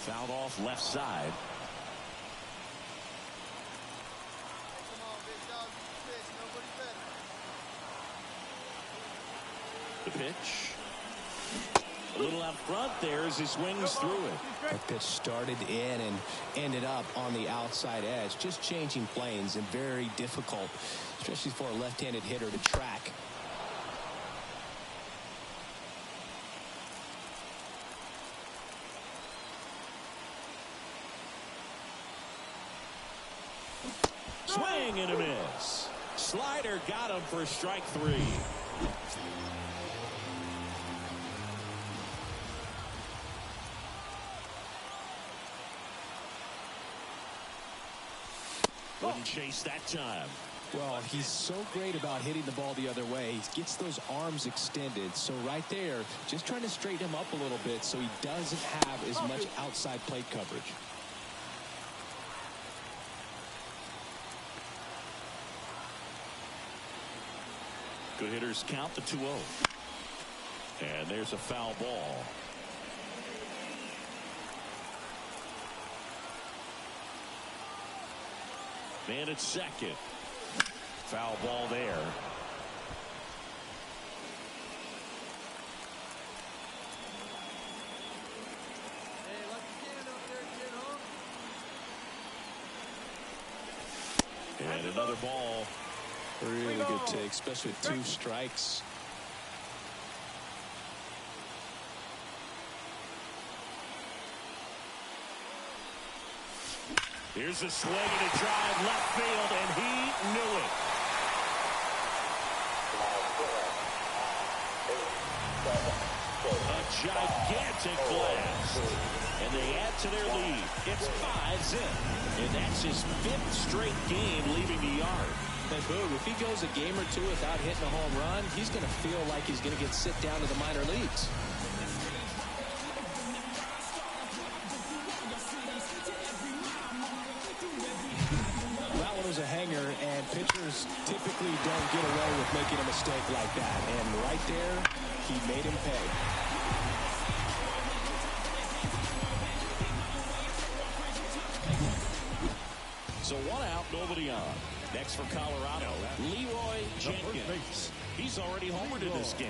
Fouled off left side. The pitch. A little out front there as he swings through it. That pitch started in and ended up on the outside edge. Just changing planes and very difficult, especially for a left-handed hitter to track. Swing and a miss. Slider got him for strike 3. Wouldn't chase that time. Well, he's so great about hitting the ball the other way. He gets those arms extended. So right there, just trying to straighten him up a little bit so he doesn't have as much outside plate coverage. Good hitters count the 2-0. And there's a foul ball. Man at second. Foul ball there. And another ball. Really good take, especially with 2 strikes. Here's a swing and a drive left field, and he knew it. A gigantic blast. And they add to their lead. It's 5-0. And that's his 5th straight game leaving the yard. And Boog, if he goes a game or 2 without hitting a home run, he's going to feel like he's going to get sit down to the minor leagues. That one was a hanger, and pitchers typically don't get away with making a mistake like that. And right there, he made him pay. So 1 out, nobody on. Next for Colorado, Leroy Jenkins. He's already homered in this game.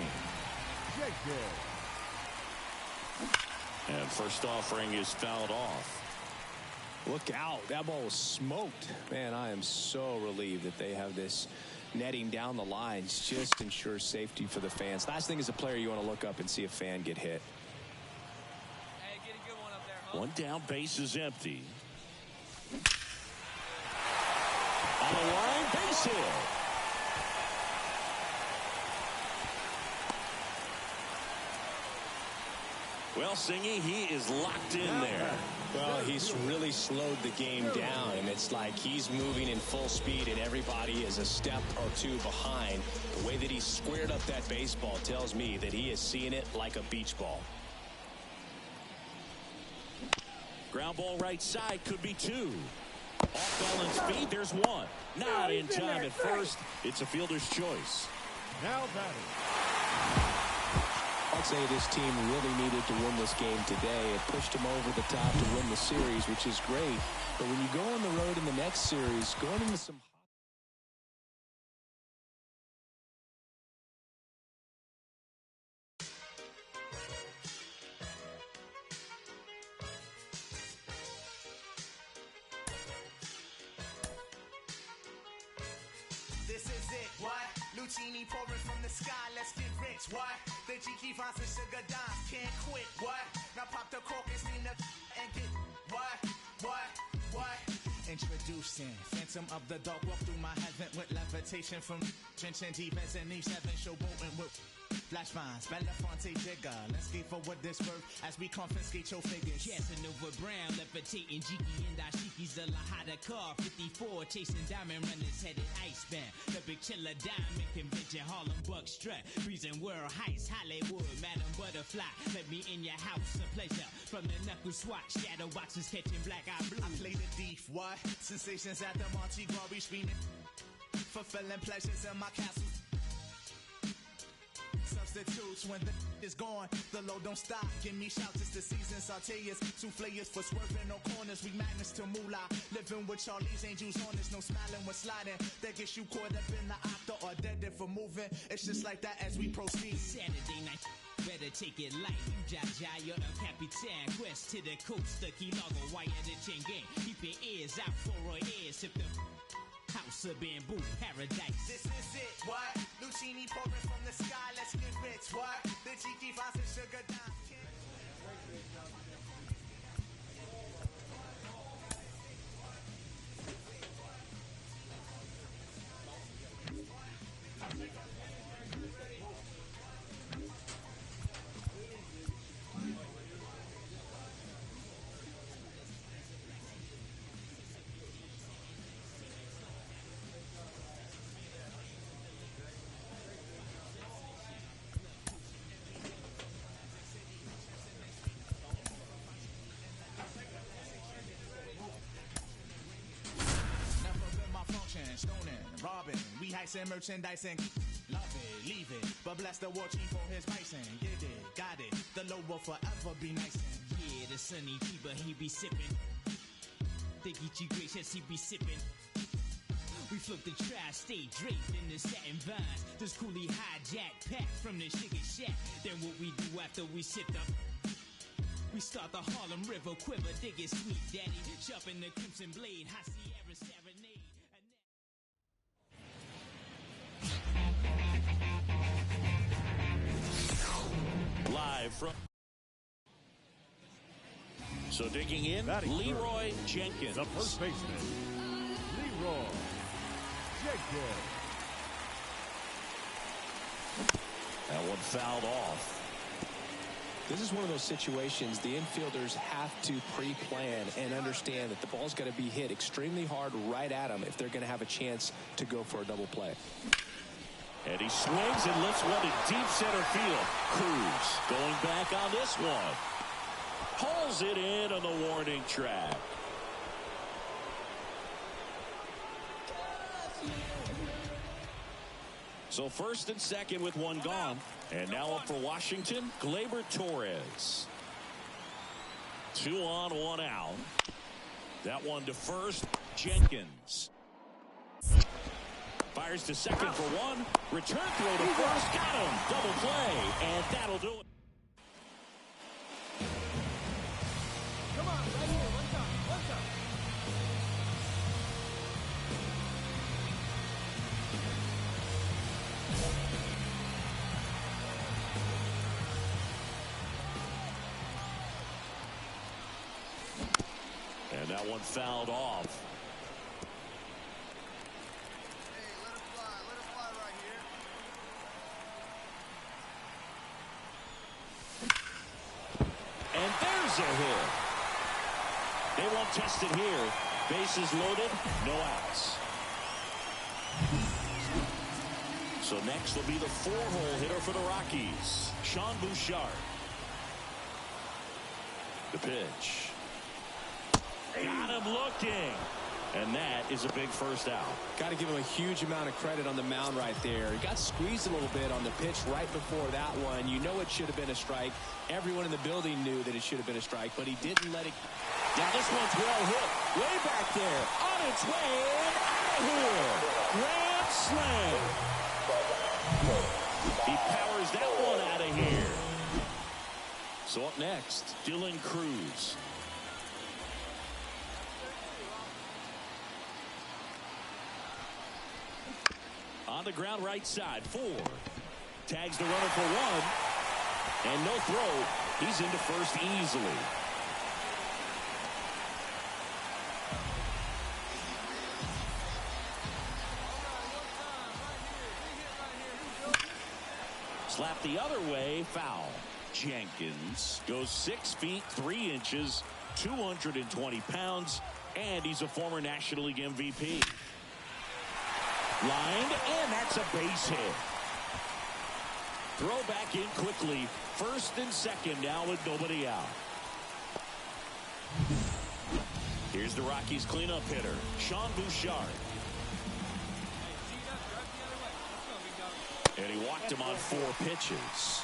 And first offering is fouled off. Look out. That ball was smoked. Man, I am so relieved that they have this netting down the lines. Just ensures safety for the fans. Last thing as a player, you want to look up and see a fan get hit. Hey, get a good one up there, huh? One down, base is empty. On the line, base hit. Well, Singy, he is locked in there. Well, he's really slowed the game down, and it's like he's moving in full speed, and everybody is a step or 2 behind. The way that he squared up that baseball tells me that he is seeing it like a beach ball. Ground ball right side, could be 2. Off balance feed, there's 1. Not in time at first. It's a fielder's choice. Now batting. I'd say this team really needed to win this game today. It pushed them over the top to win the series, which is great. But when you go on the road in the next series, going into some it, what? Lucini pouring from the sky, let's get rich, what? The G finds the sugar dimes, can't quit, what? Now pop the cork and steam the and get, what? Introducing Phantom of the Dark, walk through my heaven with levitation from trenching defense and Eve 7 showboating with flash vines, Belafonte Jigger. Let's skate for what this worth as we confiscate your figures. Casanova Brown, levitating Jiki and Dashiki's the Lahada car 54, chasing diamond runners headed icebound. The big chiller diamond convention, Harlem Buck strut, freezing world heights, Hollywood, Madam Butterfly. Let me in your house, a pleasure. From the knuckle swatch, shadow boxes catching black eye blue. I play the thief, what? Sensations at the Monte Gras, we screaming, fulfilling pleasures in my castle. Substitutes when the is gone, the load don't stop. Give me shouts, it's the season. Sauteers, souffleurs for swerving no corners. We magnets to moolah, living with Charlie's Angels on us. No smiling when sliding. That gets you caught up in the octa or dead for moving. It's just like that as we proceed. Saturday night, better take it light. You Jaja, you're El Capitan. Quest to the coast, the Key Largo, wire the chain gang. Keep your ears out for our ears. If the house of bamboo paradise. This is it, what? Lucini pouring from the sky, let's get rich, what? The G finds the sugar dimes. Stoning, robbing, we heisting, merchandising. Love it, leave it, but bless the war chief for his bison. Get it, got it, the low will forever be nice. Yeah, the sunny fever, he be sipping. The Geechee gracious, he be sipping. We flip the tri-state draped in the satin vines. This coolie hijack pack from the sugar shack. Then what we do after we sip up? We start the Harlem River quiver, dig it sweet daddy. Sharpen the crimson blade, high Sierra serenade. Live from... So digging in, Leroy Jenkins. The first baseman, Leroy Jenkins. That one fouled off. This is one of those situations the infielders have to pre-plan and understand that the ball's got to be hit extremely hard right at them if they're going to have a chance to go for a double play. And he swings and lifts one to deep center field. Cruz going back on this one. Pulls it in on the warning track. So first and second with one gone. And now up for Washington, Gleyber Torres. 2 on, 1 out. That one to first, Jenkins. Fires to second for one. Return throw to first. Got him. Double play. And that'll do it. Come on, right here, one time, one time. And that one fouled off. And there's a hit. They won't test it here. Bases loaded, no outs. So next will be the 4-hole hitter for the Rockies, Sean Bouchard. The pitch. Got him looking. And that is a big first out. Got to give him a huge amount of credit on the mound right there. He got squeezed a little bit on the pitch right before that one. You know it should have been a strike. Everyone in the building knew that it should have been a strike, but he didn't let it. Now this one's well hit. Way back there. On its way and out of here. Grand slam. He powers that one out of here. So up next, Dylan Cruz. On the ground right side. 4. Tags the runner for 1. And no throw. He's into first easily. Slap the other way. Foul. Jenkins goes 6 feet 3 inches, 220 pounds, and he's a former National League MVP. Lined, and that's a base hit. Throw back in quickly. First and second now with nobody out. Here's the Rockies cleanup hitter, Sean Bouchard. And he walked him on 4 pitches.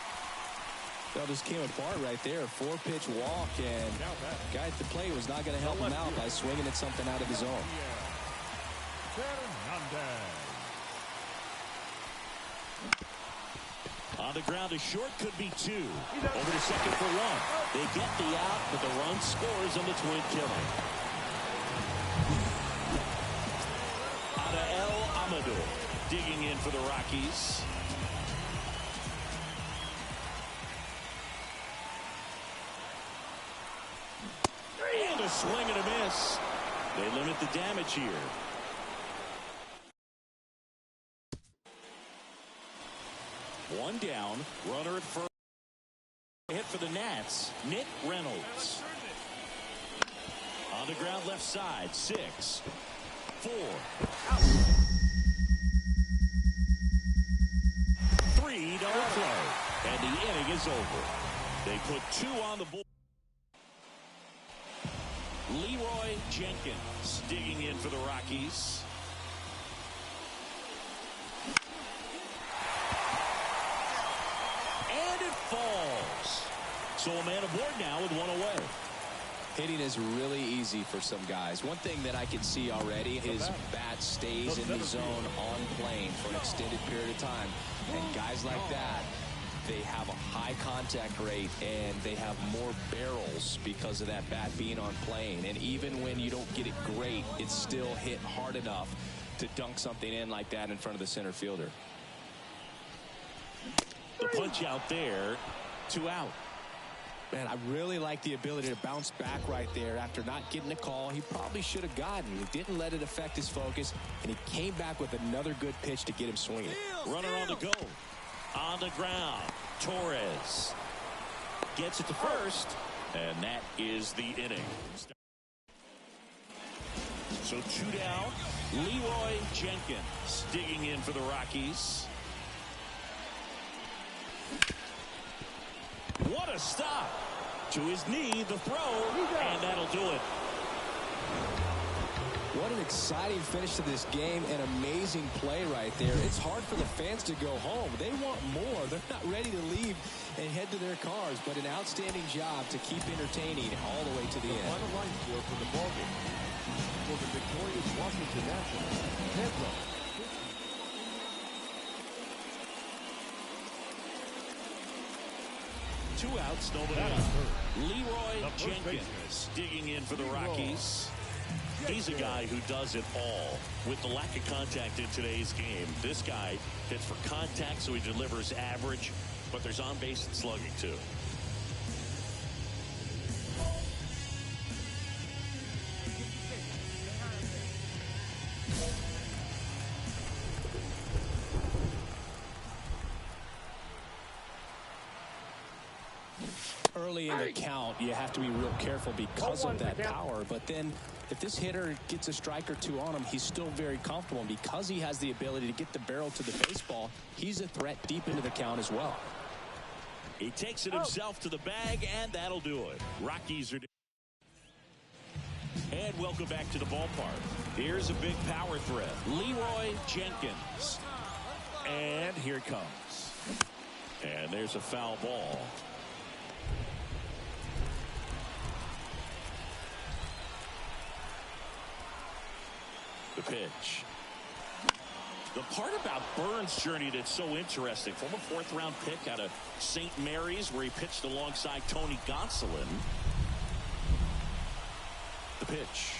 Well, just came apart right there. 4-pitch walk, and guy at the plate was not going to help him out by swinging at something out of his zone. On the ground, a short could be 2. Over to second for 1. They get the out, but the run scores on the twin killing. Out of El Amador, digging in for the Rockies. And a swing and a miss. They limit the damage here. One down, runner at first. Hit for the Nats, Nick Reynolds. On the ground left side, 6, 4. Out. 3 double play. And the inning is over. They put 2 on the board. Leroy Jenkins digging in for the Rockies. And it falls. So a man aboard now with 1 away. Hitting is really easy for some guys. One thing that I can see already, his bat stays in the zone on plane for an extended period of time. And guys like that, they have a high contact rate and they have more barrels because of that bat being on plane. And even when you don't get it great, it's still hit hard enough to dunk something in like that in front of the center fielder. The punch out there, 2 out. Man, I really like the ability to bounce back right there after not getting a call he probably should have gotten. He didn't let it affect his focus, and he came back with another good pitch to get him swinging. Runner on the go. On the ground, Torres gets it to first, and that is the inning. So 2 down. Leroy Jenkins digging in for the Rockies. What a stop. To his knee, the throw, and that'll do it. What an exciting finish to this game. An amazing play right there. It's hard for the fans to go home. They want more. They're not ready to leave and head to their cars, but an outstanding job to keep entertaining all the way to the end. Final line score for the ballgame. For the victorious Washington Nationals, Pedro. 2 outs, nobody out. Leroy Jenkins digging in for the Rockies. He's a guy who does it all. With the lack of contact in today's game, this guy hits for contact, so he delivers average, but there's on base and slugging too. Early in the count, you have to be real careful because of that power. But then if this hitter gets a strike or 2 on him, he's still very comfortable. And because he has the ability to get the barrel to the baseball, he's a threat deep into the count as well. He takes it himself to the bag, and that'll do it. Rockies are... And welcome back to the ballpark. Here's a big power threat. Leroy Jenkins. And here it comes. And there's a foul ball. The pitch. The part about Burns' journey that's so interesting, former 4th-round pick out of St. Mary's, where he pitched alongside Tony Gonsolin. The pitch.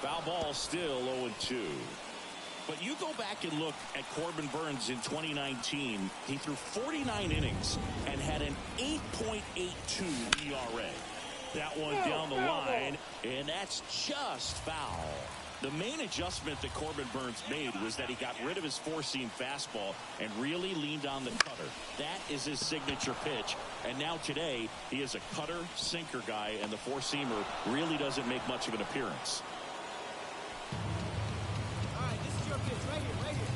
Foul ball, still 0-2. But you go back and look at Corbin Burnes in 2019. He threw 49 innings and had an 8.82 ERA. That one down the line, and that's just foul. The main adjustment that Corbin Burnes made was that he got rid of his four-seam fastball and really leaned on the cutter. That is his signature pitch. And now today, he is a cutter, sinker guy, and the four-seamer really doesn't make much of an appearance. All right, this is your pitch right here, right here.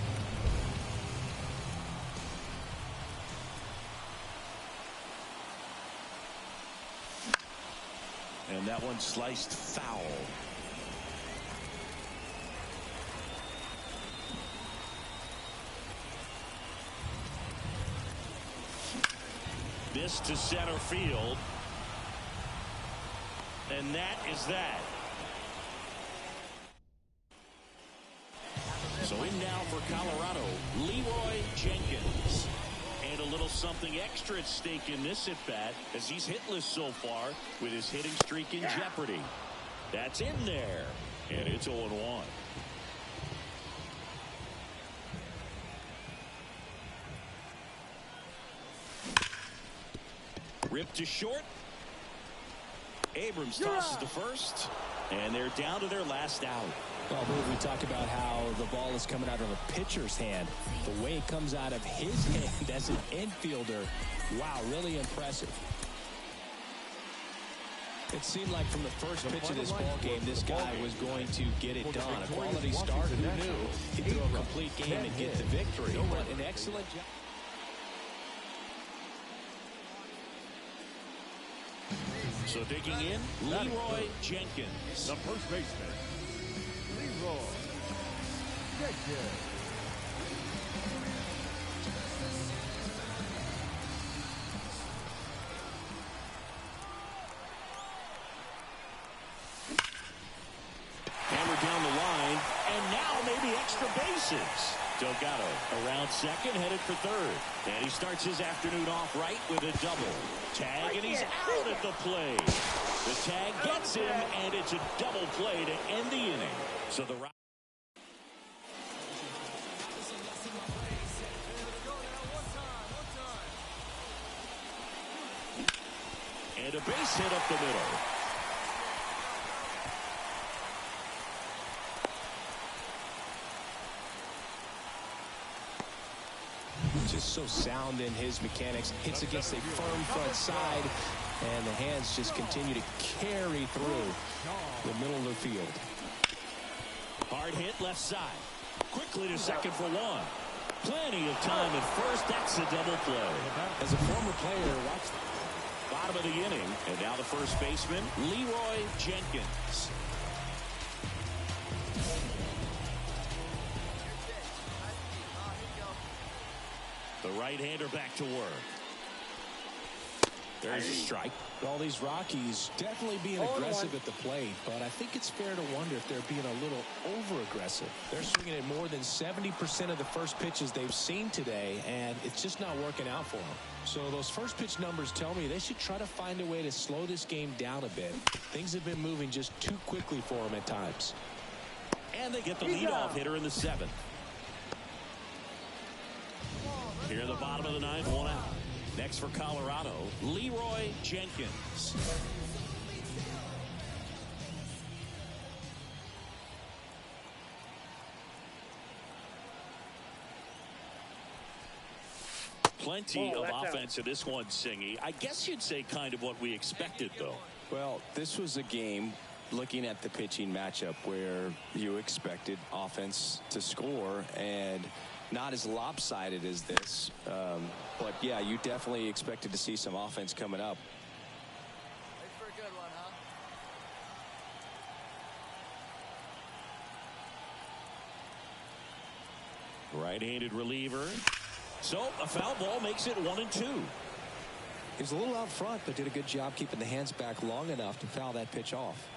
And that one sliced foul. This to center field. And that is that. So in now for Colorado, Leroy Jenkins. And a little something extra at stake in this at-bat as he's hitless so far with his hitting streak in jeopardy. That's in there. And it's 0-1. Ripped to short. Abrams tosses to first. And they're down to their last out. Well, we talk about how the ball is coming out of a pitcher's hand. The way it comes out of his hand as an infielder, wow, really impressive. It seemed like from the first pitch of this ball game, this guy was going to get it done. A quality start, who knew? He'd throw a complete game and get the victory. But an excellent job. So digging in, Leroy Jenkins. The first baseman, Leroy Jenkins. Hammered down the line, and now maybe extra bases. Delgado around second, headed for third. And he starts his afternoon off right with a double. Tag, and he's out at the plate. The tag gets him, and it's a double play to end the inning. So the Rockies. And a base hit up the middle. Just so sound in his mechanics. Hits against a firm front side, and the hands just continue to carry through the middle of the field. Hard hit left side. Quickly to second for one. Plenty of time at first. That's a double play. As a former player, watch the bottom of the inning. And now the first baseman, Leroy Jenkins. The right-hander back to work. There's a strike. All these Rockies definitely being aggressive at the plate, but I think it's fair to wonder if they're being a little over-aggressive. They're swinging at more than 70% of the first pitches they've seen today, and it's just not working out for them. So those first pitch numbers tell me they should try to find a way to slow this game down a bit. Things have been moving just too quickly for them at times. And they get the leadoff hitter in the seventh. Here in the bottom of the ninth, one out. Next for Colorado, Leroy Jenkins. Plenty of offense in this one, Singy. I guess you'd say kind of what we expected, though. Well, this was a game, looking at the pitching matchup, where you expected offense to score, and not as lopsided as this. But, yeah, you definitely expected to see some offense coming up. Thanks for a good one, huh? Right-handed reliever. So a foul ball makes it 1-2. He was a little out front, but did a good job keeping the hands back long enough to foul that pitch off.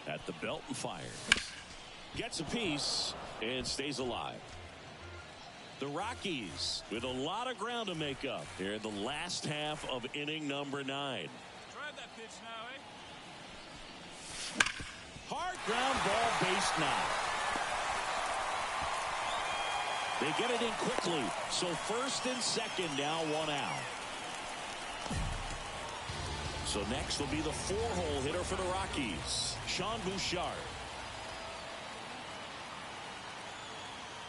At the belt and fires. Gets a piece and stays alive. The Rockies with a lot of ground to make up here in the last half of inning number 9. Drive that pitch now, ground ball, base knock. They get it in quickly. So first and second now, one out. So next will be the 4-hole hitter for the Rockies, Sean Bouchard.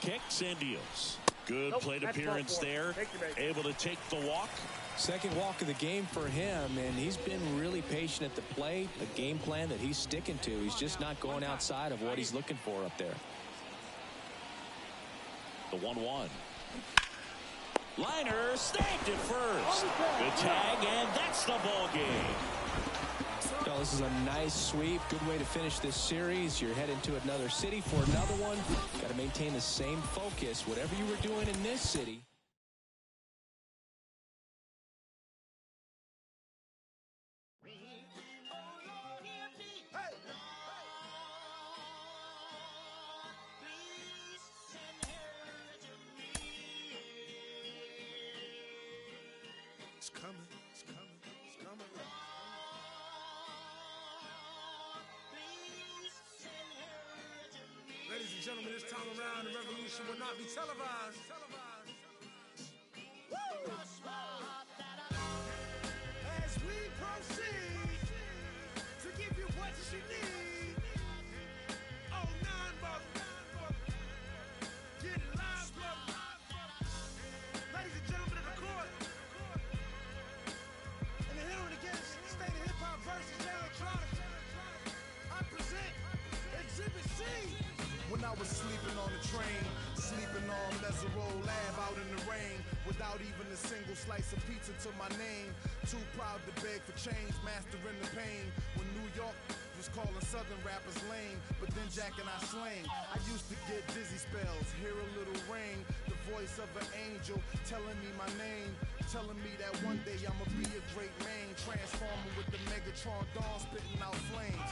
Kicks and deals. Good plate appearance there. Able to take the walk. Second walk of the game for him, and he's been really patient at the plate. A game plan that he's sticking to. He's just not going outside of what he's looking for up there. The 1-1. Liner snagged it first. The tag, and that's the ball game. Well, this is a nice sweep. Good way to finish this series. You're heading to another city for another one. Got to maintain the same focus. Whatever you were doing in this city. It's coming, it's coming, it's coming. Ladies and gentlemen, this time around, the revolution will not be televised. Woo! As we proceed to give you what you need. Oh, 9 bucks. Get it live, brother. Ladies and gentlemen of the court. And the hearing against State of Hip Hop versus Electronic. I present Exhibit C. When I was sleeping on the train, sleeping on Mesereau Lab out in the rain, without even a single slice of pizza to my name. Too proud to beg for change, mastering the pain. When New York was calling Southern rappers lame, but then Jack and I slang. I used to get dizzy spells, hear a little ring, the voice of an angel telling me my name, telling me that one day I'ma be a great man, transforming with the Megatron dawn, spitting out flames.